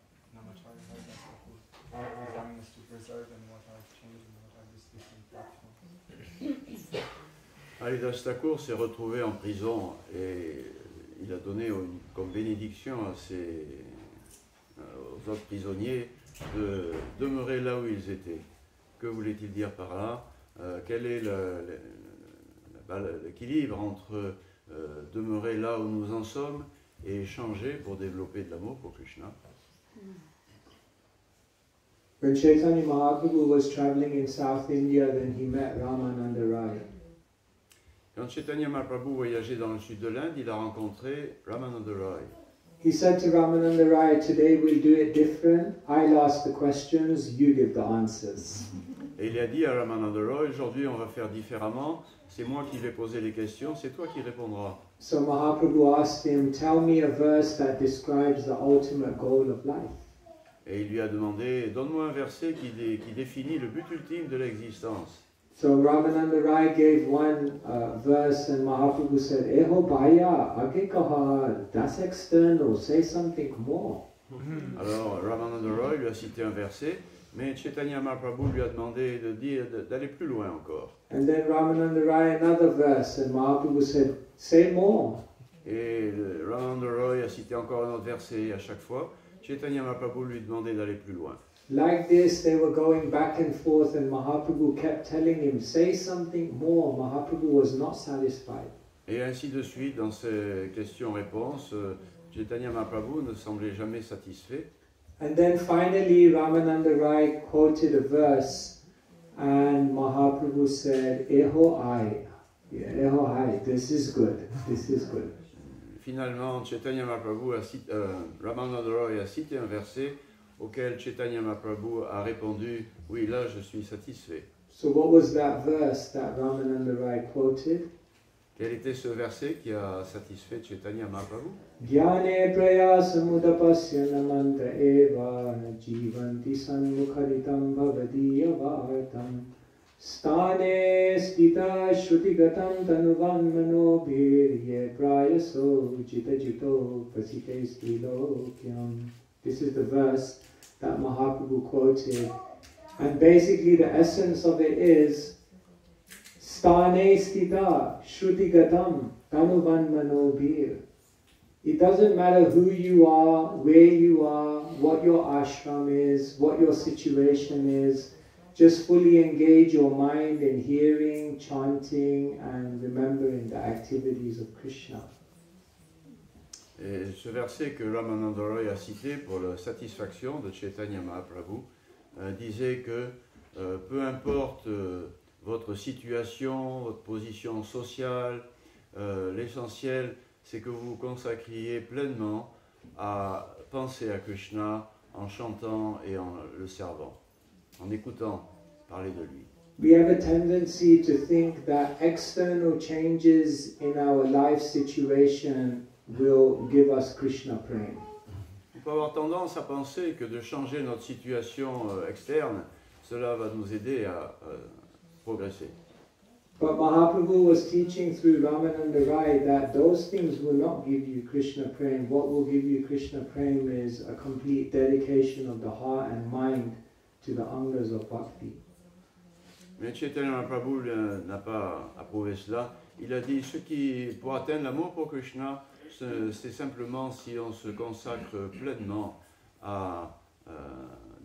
desiring us to preserve, and what are changing, what are these different platforms? Haridas Thakur s'est retrouvé en prison et il a donné comme bénédiction aux autres prisonniers de demeurer là où ils étaient. Que voulait-il dire par là? Quel est l'équilibre entre demeurer là où nous en sommes et changer pour développer de l'amour pour Krishna? When Chaitanya Mahaprabhu was traveling in South India, then he met Ramananda Rai. Quand Chaitanya Mahaprabhu voyageait dans le sud de l'Inde, il a rencontré Ramananda Rai. He said to Ramananda Rai, "Today we'll do it different. I'll ask the questions, you give the answers." Et il a dit à Ramananda Rai, aujourd'hui on va faire différemment, c'est moi qui vais poser les questions, c'est toi qui répondras. So Mahaprabhu asked him, "Tell me a verse that describes the ultimate goal of life." Et il lui a demandé, donne-moi un verset qui définit le but ultime de l'existence. So Ramananda Rai gave one verse and Mahaprabhu said, "Eho bhaya agikaha, that's external, say something more." Alors Ramananda Rai lui a cité un verset, mais Chaitanya Mahaprabhu lui a demandé d'aller plus loin encore. And then Ramananda Rai another verse and Mahaprabhu said, "Say more." Et Ramananda Rai a cité encore un autre verset, et à chaque fois, Chaitanya Mahaprabhu lui demandait d'aller plus loin. Like this, they were going back and forth and Mahaprabhu kept telling him, "Say something more." Mahaprabhu was not satisfied. Et ainsi de suite, dans ces questions-réponses, Chaitanya Mahaprabhu ne semblait jamais satisfait. And then finally, Ramananda Rai quoted a verse and Mahaprabhu said, "Eho I, this is good, this is good." Finalement, Chaitanya Mahaprabhu Ramananda Rai a cité un verset auquel Chaitanya Mahaprabhu a répondu, oui, là je suis satisfait. So what was that verse that Ramananda Rai quoted? Quel était ce verset qui a satisfait Chaitanya Mahaprabhu? Gyane prayasamudapasya namanta eva jivanti sanmukharitam bhavadiyavartam stane stita shrutigatam tanuvan manobhirye prayaso jita jito pasite strilokyam. This is the verse that Mahaprabhu quoted. And basically the essence of it is Stane stita shrutigatam tanuvan manobhir. It doesn't matter who you are, where you are, what your ashram is, what your situation is. Just fully engage your mind in hearing, chanting and remembering the activities of Krishna. Et ce verset que Ramananda Rai a cité pour la satisfaction de Chaitanya Mahaprabhu disait que peu importe votre situation, votre position sociale, l'essentiel c'est que vous vous consacriez pleinement à penser à Krishna en chantant et en le servant, en écoutant parler de lui. We have a tendency to think that external changes in our life situation will give us Krishna prem. On peut avoir tendance à penser que de changer notre situation externe, cela va nous aider à progresser. But Mahaprabhu was teaching through Ramananda Rai that those things will not give you Krishna prem. What will give you Krishna prem is a complete dedication of the heart and mind to the angas of bhakti. Mais Chaitanya Mahaprabhu n'a pas approuvé cela. Il a dit, pour atteindre l'amour pour Krishna, c'est simplement si on se consacre pleinement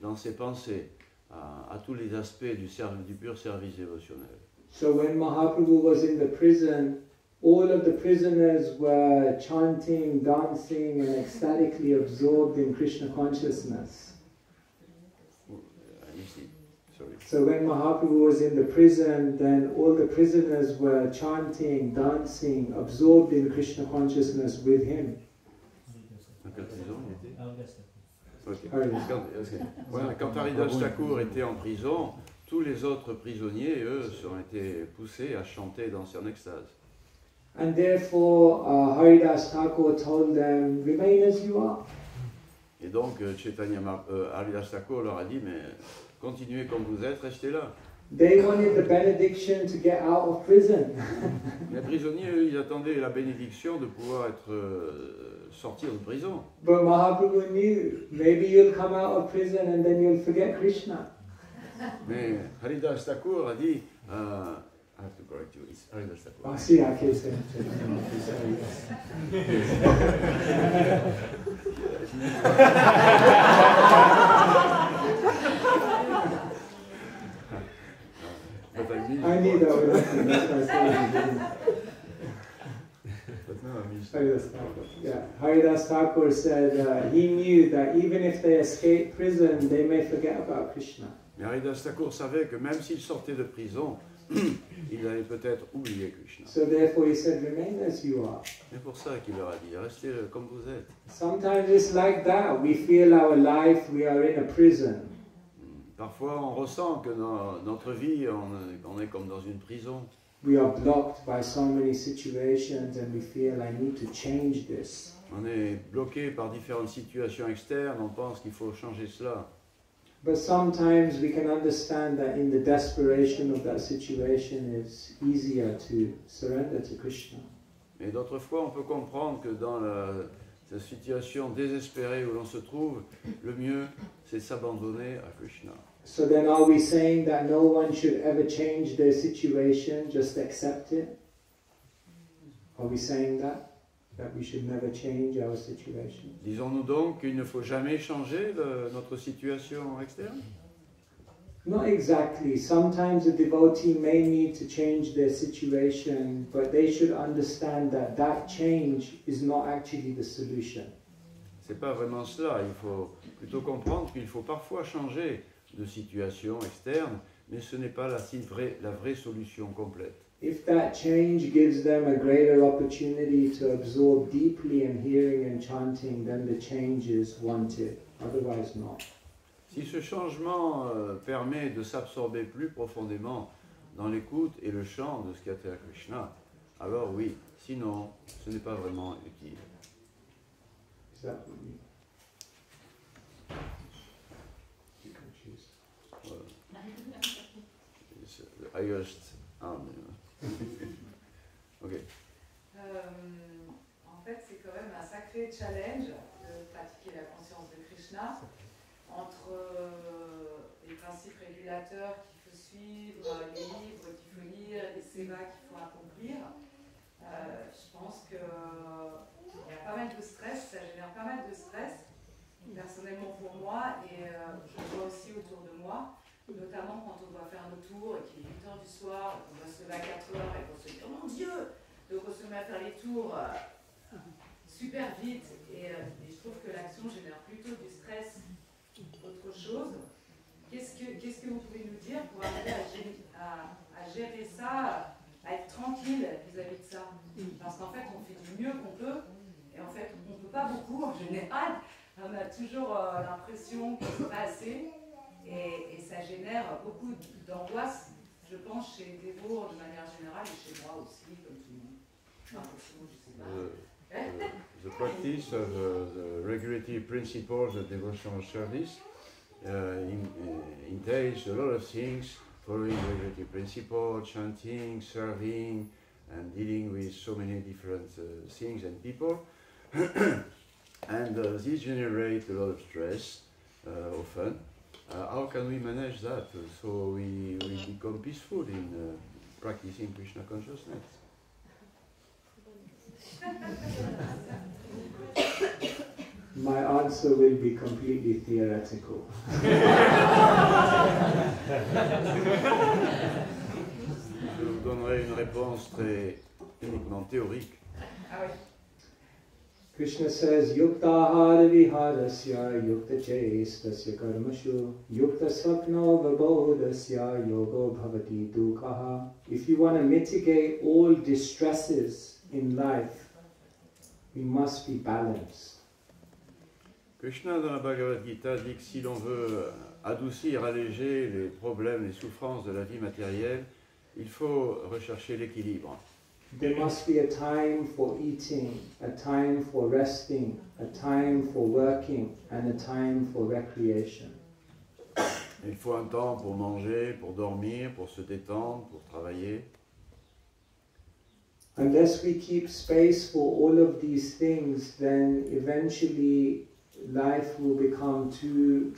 dans ses pensées à tous les aspects du pur service dévotionnel. So when Mahaprabhu was in the prison, all of the prisoners were chanting, dancing and ecstatically absorbed in Krishna consciousness. So when Mahaprabhu was in the prison, then all the prisoners were chanting, dancing, absorbed in Krishna consciousness with him. Quand Haridas Thakur était en prison, tous les autres prisonniers, eux, ont été poussés à chanter dans son extase. And therefore, Haridas Thakur told them, remain as you are. Et donc, Haridas Thakur leur a dit, mais continuez comme vous êtes, restez là. They wanted the benediction to get out of prison. Les prisonniers, eux, ils attendaient la bénédiction de pouvoir être sortir de prison. But Mahaprabhu knew, maybe you'll come out of prison and then you'll forget Krishna. Mais Haridas Thakur a dit, I have to correct you, it's Haridas Thakur. Oh, see, I can't say I need that one. That's my saying. But no, I mean, Haridas Thakur. Yeah, Haridas Thakur said he knew that even if they escape prison, they may forget about Krishna. Mais Haridas Thakur savait que même s'il sortait de prison, il allait peut-être oublier Krishna. So therefore he said, remain as you are. C'est pour ça qu'il leur a dit, restez comme vous êtes. Sometimes it's like that. We feel our life, we are in a prison. Parfois, on ressent que dans notre vie, on est comme dans une prison. We are blocked by so many situations and we feel, I need to change this. On est bloqué par différentes situations externes, on pense qu'il faut changer cela. But sometimes we can understand that in the desperation of that situation, it's easier to surrender to Krishna. Mais d'autres fois, on peut comprendre que dans cette situation désespérée où l'on se trouve, le mieux, c'est s'abandonner à Krishna. So then are we saying that no one should ever change their situation, just accept it? Are we saying that we should never change our situation? Disons-nous donc qu'il ne faut jamais changer notre situation externe? Not exactly. Sometimes a devotee may need to change their situation, but they should understand that that change is not actually the solution. C'est pas vraiment cela. Il faut plutôt comprendre qu'il faut parfois changer de situation externe, mais ce n'est pas la vraie solution complète. If that change gives them a greater opportunity to absorb deeply in hearing and chanting, then the change is wanted. Otherwise not. Si ce changement permet de s'absorber plus profondément dans l'écoute et le chant de ce qui a trait à Krishna, alors oui, sinon, ce n'est pas vraiment utile. Exactly. It's the highest arm, Ok. En fait, c'est quand même un sacré challenge de pratiquer la conscience de Krishna entre les principes régulateurs qu'il faut suivre, les livres qu'il faut lire, les sévas qu'il faut accomplir. Je pense qu'il y a pas mal de stress, ça génère pas mal de stress, personnellement pour moi, et je le vois aussi autour de moi, notamment quand on doit faire nos tours et qu'il est 8h du soir, on doit se lever à 4h et qu'on se dit « Oh mon Dieu !» Donc on se met à faire les tours super vite, et je trouve que l'action génère plutôt du stress autre chose. Qu'est-ce que vous pouvez nous dire pour arriver à gérer ça, à être tranquille vis-à-vis de ça? Parce qu'en fait, on fait du mieux qu'on peut, et en fait, on ne peut pas beaucoup en général. On a toujours l'impression qu'on ne peut pas assez, et ça génère beaucoup d'angoisse, je pense, chez les dévots de manière générale, et chez moi aussi, comme tout le monde. Enfin, sinon, je sais pas. The practice of the regulative principles of devotional service entails a lot of things, following regulative principles, chanting, serving, and dealing with so many different things and people. And these generate a lot of stress often. How can we manage that so we become peaceful in practicing Krishna consciousness? My answer will be completely theoretical. Je vous donnerai une réponse très uniquement théorique. Ah oui. Krishna says, Yukta hara viharasya, yukta chestasya karmashu, yukta svapno vabodasya, yogo bhavati dukkha. If you want to mitigate all distresses in life, we must be balanced. Krishna dans la Bhagavad Gita dit que si l'on veut adoucir, alléger les problèmes, les souffrances de la vie matérielle, il faut rechercher l'équilibre. there must be a time for eating, a time for resting, a time for working, and a time for recreation. Il faut un temps pour manger, pour dormir, pour se détendre, pour travailler. Unless we keep space for all of these things, then eventually life will become too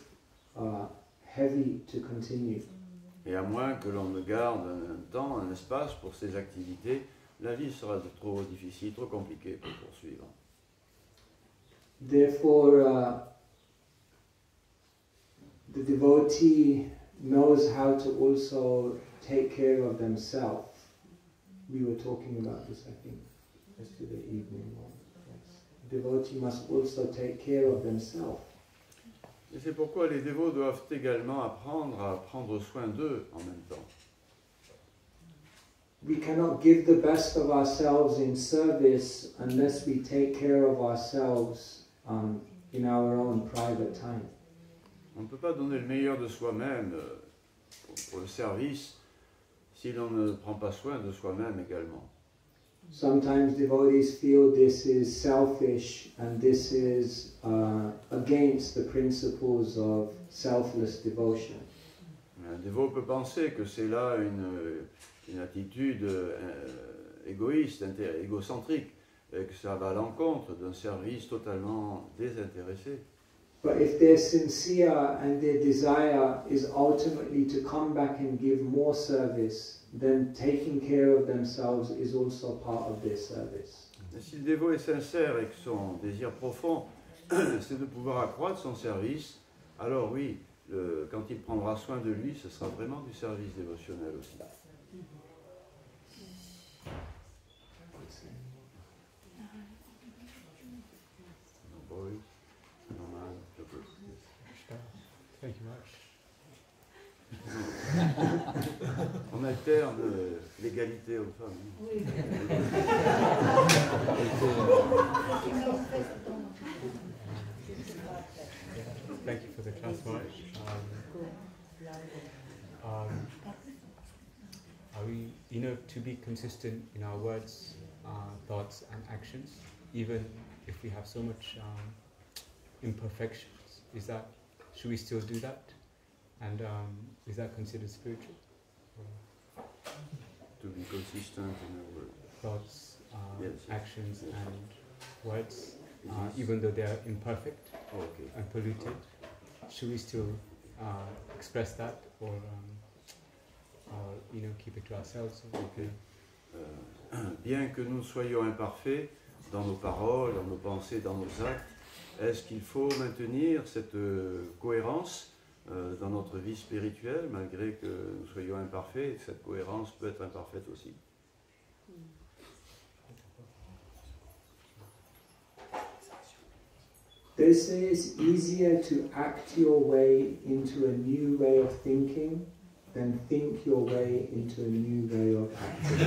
heavy to continue. Et à moins que l'on ne garde un temps, un espace pour ces activités, la vie sera trop difficile, trop compliquée pour poursuivre. Therefore, the devotee knows how to also take care of themselves. We were talking about this, I think, yesterday evening. Yes. The devotee must also take care of themselves. Et c'est pourquoi les dévots doivent également apprendre à prendre soin d'eux en même temps. We cannot give the best of ourselves in service unless we take care of ourselves in our own private time. On ne peut pas donner le meilleur de soi-même pour le service si l'on ne prend pas soin de soi-même également. Sometimes devotees feel this is selfish and this is against the principles of selfless devotion. Un dévot peut penser que c'est là une attitude égoïste, égocentrique, et que ça va à l'encontre d'un service totalement désintéressé. But if they're sincere and their desire is ultimately to come back and give more service, then taking care of themselves is also part of their service. Et si le dévot est sincère et que son désir profond, c'est de pouvoir accroître son service, alors oui, quand il prendra soin de lui, ce sera vraiment du service dévotionnel aussi. Thank you much. On alterne l'égalité hommes-femmes. Oui. Thank you for the class, March. Are we, to be consistent in our words, thoughts, and actions, even if we have so much imperfections? Should we still do that? And is that considered spiritual? To be consistent in our thoughts, yes. actions, and words, even though they are imperfect and polluted, should we still express that, or keep it to ourselves? Bien que nous soyons imparfaits dans nos paroles, dans nos pensées, dans nos actes, est-ce qu'il faut maintenir cette cohérence dans notre vie spirituelle, malgré que nous soyons imparfaits? Cette cohérence peut être imparfaite aussi. They say it's easier to act your way into a new way of thinking than think your way into a new way of acting.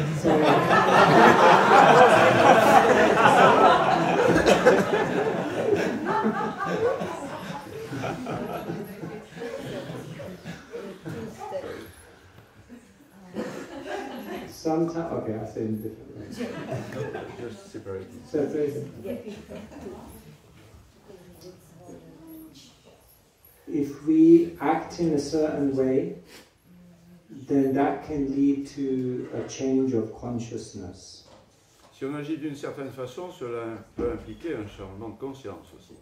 Sometimes, okay, I'll say it in a different way. Just separate it. Separate. If we act in a certain way, then that can lead to a change of consciousness. Si on agit d'une certaine façon, cela peut impliquer un changement de conscience aussi.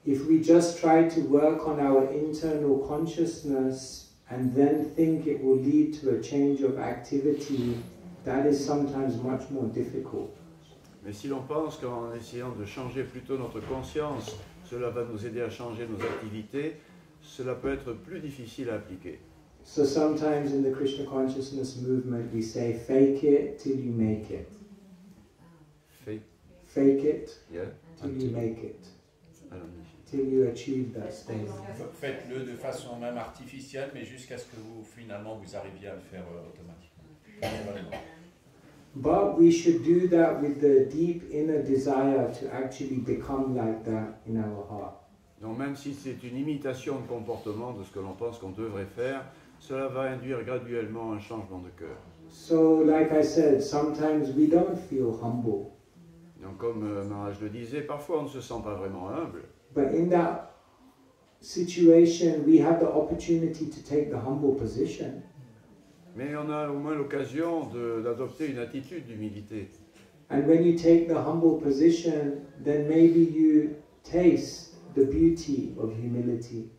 If we just try to work on our internal consciousness and then think it will lead to a change of activity, that is sometimes much more difficult. Mais si l'on pense qu'en essayant de changer plutôt notre conscience, cela va nous aider à changer nos activités, cela peut être plus difficile à appliquer. So sometimes in the Krishna consciousness movement we say fake it till you make it. Fake it till you make it. Till you achieve that state. Faites-le de façon même artificielle, mais jusqu'à ce que finalement vous arriviez à le faire automatiquement. But we should do that with the deep inner desire to actually become like that in our heart. Donc même si c'est une imitation de comportement de ce que l'on pense qu'on devrait faire, cela va induire graduellement un changement de cœur. So, like I said, sometimes we don't feel humble. Donc comme Maharaja le disait, parfois on ne se sent pas vraiment humble. But in that situation, we have the opportunity to take the humble position. Mais on a au moins l'occasion d'adopter une attitude d'humilité. And when you take the humble position, then maybe you taste the beauty of humility.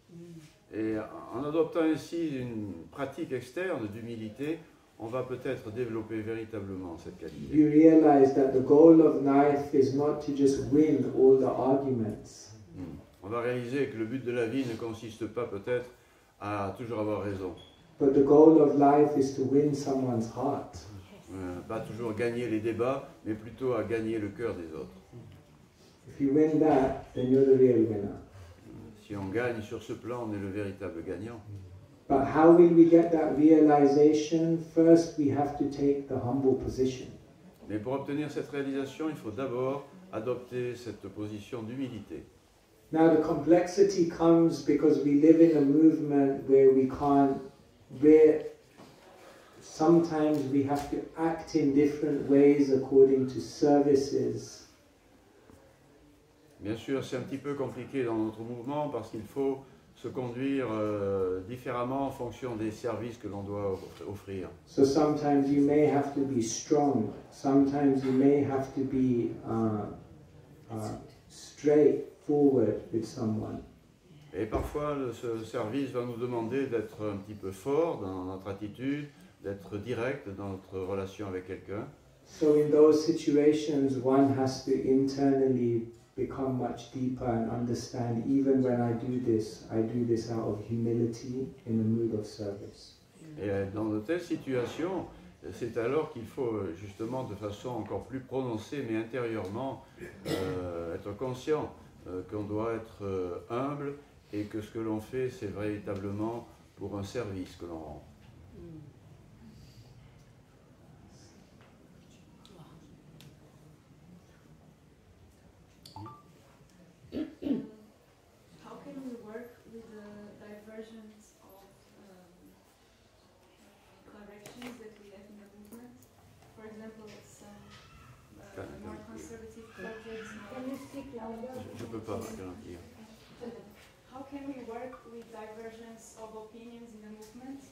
Et en adoptant ainsi une pratique externe d'humilité, on va peut-être développer véritablement cette qualité. You realize that the goal of life is not to just win all the arguments. On va réaliser que le but de la vie ne consiste pas peut-être à toujours avoir raison. But the goal of life is to win someone's heart. Pas toujours gagner les débats, mais plutôt à gagner le cœur des autres. If you win that, then you're the real winner. Si on gagne sur ce plan, on est le véritable gagnant. But how will we get that realization? First, we have to take the humble position. Mais pour obtenir cette réalisation, il faut d'abord adopter cette position d'humilité. Now the complexity comes because we live in a movement where sometimes we have to act in different ways according to services. Bien sûr, c'est un petit peu compliqué dans notre mouvement parce qu'il faut se conduire différemment en fonction des services que l'on doit offrir. So sometimes you may have to be strong, sometimes you may have to be straightforward with someone. Et parfois, ce service va nous demander d'être un petit peu fort dans notre attitude, d'être direct dans notre relation avec quelqu'un. So in those situations, one has to internally become much deeper and understand, even when I do this out of humility in a mood of service. Et dans de telles situations, c'est alors qu'il faut justement de façon encore plus prononcée, mais intérieurement, être conscient qu'on doit être humble et que ce que l'on fait, c'est véritablement pour un service que l'on rend. How can we work with the diversions of corrections that we have in the movement? For example, some more conservative projects. Je ne peux pas garantir. How can we work with divergence of opinions in the movement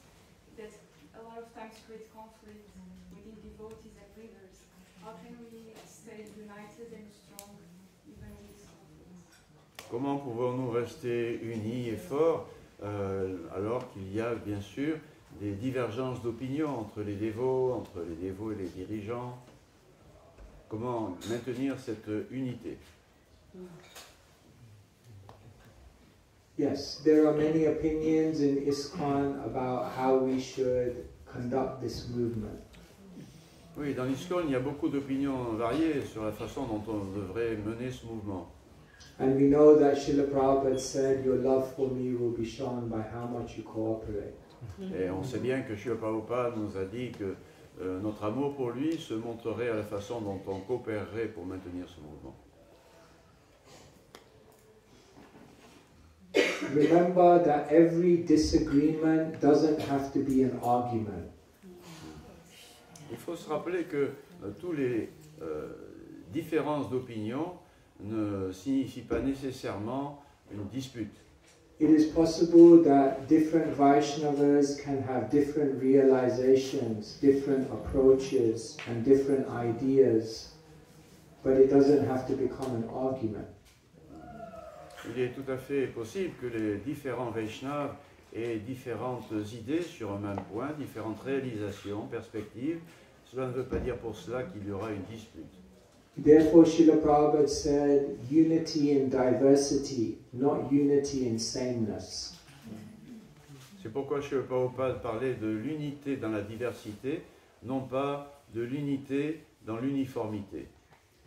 that a lot of times create conflict within devotees and leaders? How can we stay united and strong even with conflicts? Comment pouvons-nous rester unis et forts alors qu'il y a bien sûr des divergences d'opinion entre les dévots et les dirigeants? Comment maintenir cette unité? Yes, there are many opinions in ISKCON about how we should conduct this movement. Oui, dans l'ISKCON, il y a beaucoup d'opinions variées sur la façon dont on devrait mener ce mouvement. And we know that Srila Prabhupada said, your love for me will be shown by how much you cooperate. Et on sait bien que Srila Prabhupada nous a dit que notre amour pour lui se montrerait à la façon dont on coopérerait pour maintenir ce mouvement. Remember that every disagreement doesn't have to be an argument. Il faut se rappeler que tous les différences d'opinion ne signifient pas nécessairement une dispute. It is possible that different Vaishnavas can have different realizations, different approaches, and different ideas, but it doesn't have to become an argument. Il est tout à fait possible que les différents Vaishnavas aient différentes idées sur un même point, différentes réalisations, perspectives. Cela ne veut pas dire pour cela qu'il y aura une dispute. Therefore, Srila Prabhupada said, unity in diversity, not unity in sameness. C'est pourquoi Srila Prabhupada parlait de l'unité dans la diversité, non pas de l'unité dans l'uniformité.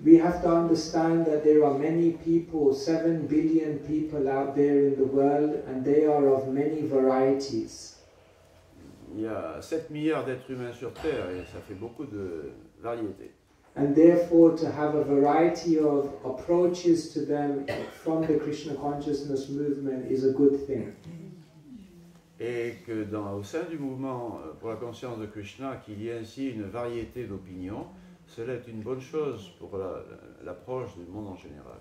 We have to understand that there are many people, 7 billion people out there in the world, and they are of many varieties. Il y a 7 milliards d'êtres humains sur Terre et ça fait beaucoup de variétés. And therefore, to have a variety of approaches to them from the Krishna consciousness movement is a good thing. Et que au sein du mouvement pour la conscience de Krishna, qu'il y ait ainsi une variété d'opinions, cela est une bonne chose pour l'approche du monde en général.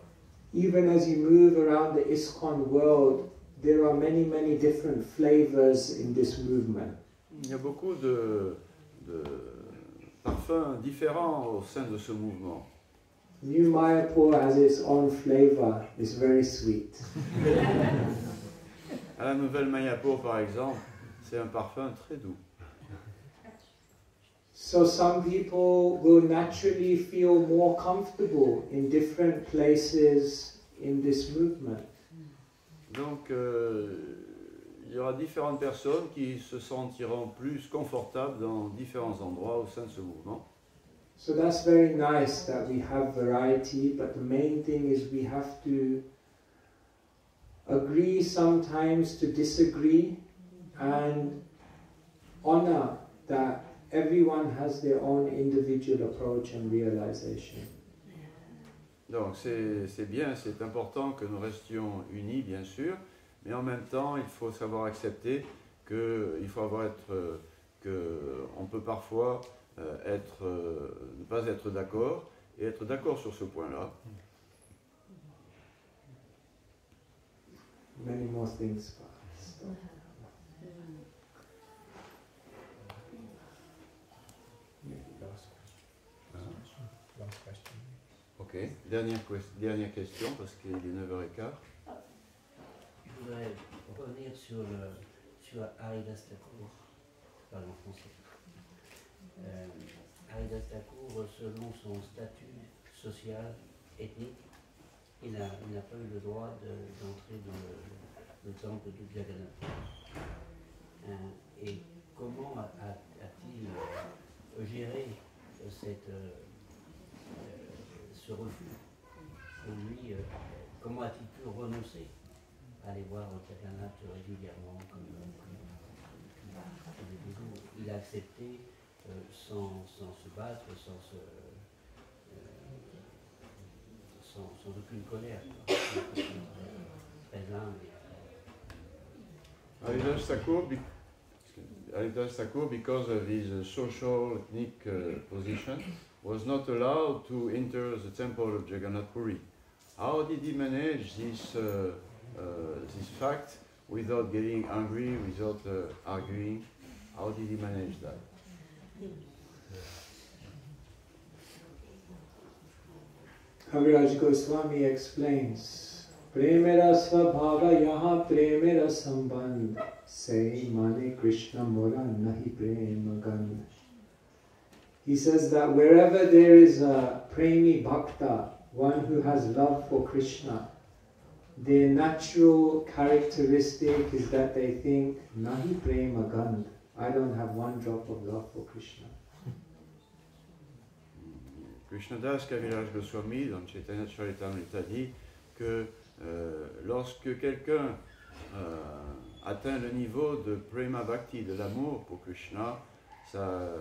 Even as you move around the ISKCON world, there are many, many different flavors in this movement. Il y a beaucoup de parfums différents au sein de ce mouvement. New Mayapur has its own flavor. It's very sweet. À la nouvelle Mayapur, par exemple, c'est un parfum très doux. So some people will naturally feel more comfortable in different places in this movement. Donc, il y aura différentes personnes qui se sentiront plus confortables dans différents endroits au sein de ce mouvement. So that's very nice that we have variety, but the main thing is we have to agree sometimes to disagree and honor that everyone has their own individual approach and realization. Donc c'est bien, c'est important que nous restions unis, bien sûr, mais en même temps, il faut savoir accepter qu'il faut on peut parfois ne pas être d'accord et être d'accord sur ce point-là. Many more things. Ok, dernière question parce qu'il est 9h15. Je voudrais revenir sur Haridas Thakur, je parle en français. Haridas Thakur, selon son statut social, ethnique, il n'a pas eu le droit d'entrer dans le temple de Jagannath. Et comment a-t-il géré ce refus pour lui? Comment a-t-il pu renoncer à aller voir Jagannath régulièrement comme il a accepté sans se battre, sans aucune colère. Très humble. Haridas Thakur, because of his social ethnic position, was not allowed to enter the temple of Jagannath Puri. How did he manage this fact without getting angry, without arguing? How did he manage that? Maharaja Gopaswami explains, Premera svabhava yaha premera sambandh, say mane Krishna mora nahi prema gandh. He says that wherever there is a premi bhakta, one who has love for Krishna, their natural characteristic is that they think, nahi prema gandh, I don't have one drop of love for Krishna. Krishnadas Kaviraj Goswami, dans Chaitanya Charitamrita, dit que lorsque quelqu'un atteint le niveau de prema bhakti, de l'amour pour Krishna, sa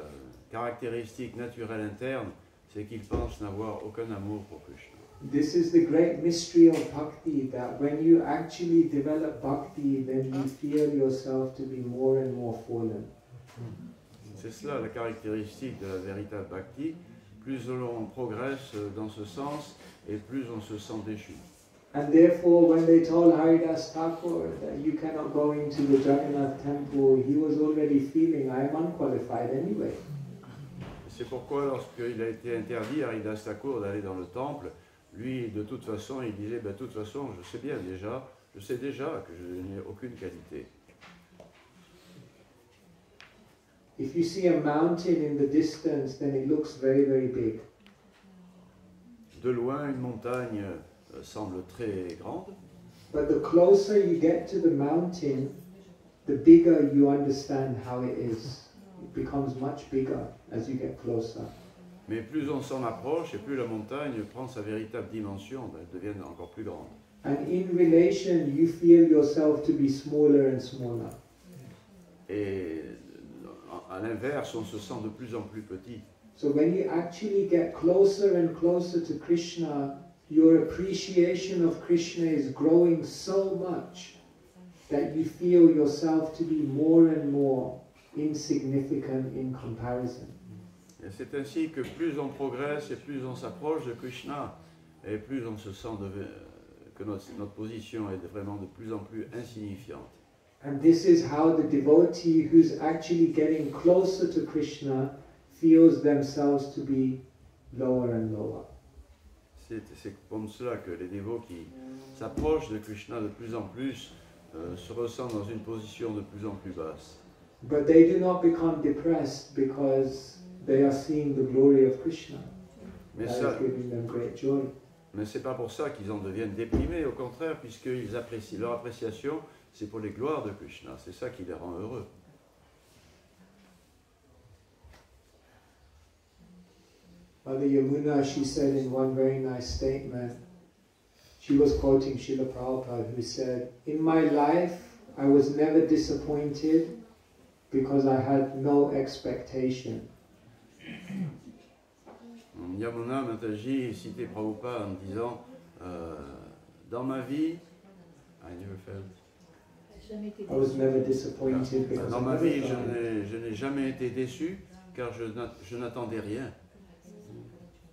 caractéristique naturelle interne, c'est qu'il pense n'avoir aucun amour pour Krishna. This is the great mystery of bhakti, that when you actually develop bhakti, then you feel yourself to be more and more fallen. C'est cela la caractéristique de la véritable bhakti. Plus on progresse dans ce sens, et plus on se sent déchu. And therefore, when they told Haridas Thakur that you cannot go into the Jagannath temple, he was already feeling, I am unqualified anyway. C'est pourquoi lorsqu'il a été interdit à Haridas Thakur d'aller dans le temple, lui, de toute façon, il disait, de toute façon, je sais déjà que je n'ai aucune qualité. If you see a mountain in the distance, then it looks very, very big. De loin, une montagne semble très grande. But the closer you get to the mountain, the bigger you understand how it is. It becomes much bigger as you get closer. Mais plus on s'en approche et plus la montagne prend sa véritable dimension, elle devient encore plus grande. And in relation, you feel yourself to be smaller and smaller. Et à l'inverse, on se sent de plus en plus petit. So when you actually get closer and closer to Krishna, your appreciation of Krishna is growing so much that you feel yourself to be more and more insignificant in comparison. Et c'est ainsi que plus on progresse et plus on s'approche de Krishna, et plus on se sent que notre position est vraiment de plus en plus insignifiante. And this is how the devotee who's actually getting closer to Krishna feels themselves to be lower and lower. C'est comme cela que les dévots qui s'approchent de Krishna de plus en plus se ressentent dans une position de plus en plus basse. But they do not become depressed because they are seeing the glory of Krishna. That is giving them great joy. Mais c'est pas pour ça qu'ils en deviennent déprimés, au contraire, puisqu'ils apprécient leur appréciation, c'est pour les gloires de Krishna, c'est ça qui les rend heureux. Mother Yamuna, she said in one very nice statement, she was quoting Srila Prabhupada, who said, "In my life, I was never disappointed because I had no expectation." Yamuna Mataji citait Prabhupada en disant dans ma vie, dans ma vie, je n'ai jamais été déçu car je n'attendais rien.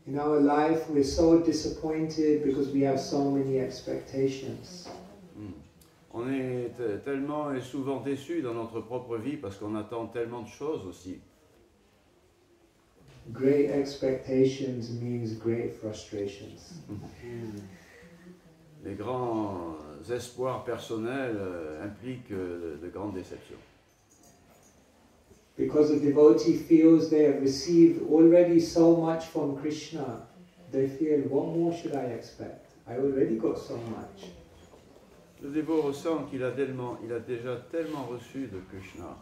In our life, we're so disappointed because we have so many expectations. On est tellement et souvent déçus dans notre propre vie parce qu'on attend tellement de choses aussi. Great expectations means great frustrations. Les grands espoirs personnels impliquent de grandes déceptions. Because a devotee feels they have received already so much from Krishna, they feel, what more should I expect? I already got so much. Le dévot ressent qu'il a déjà tellement reçu de Krishna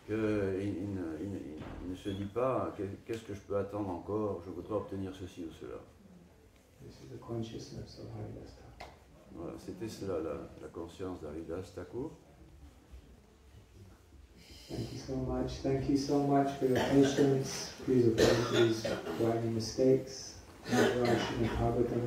qu'il ne se dit pas qu'est-ce que je peux attendre encore, je voudrais obtenir ceci ou cela. This is the consciousness of Haridas Thakur. Voilà, c'était cela la conscience d'Haridas Thakur. Thank you so much. Thank you so much for your patience. Please apologize for any mistakes. Maharaja, Bhagavan,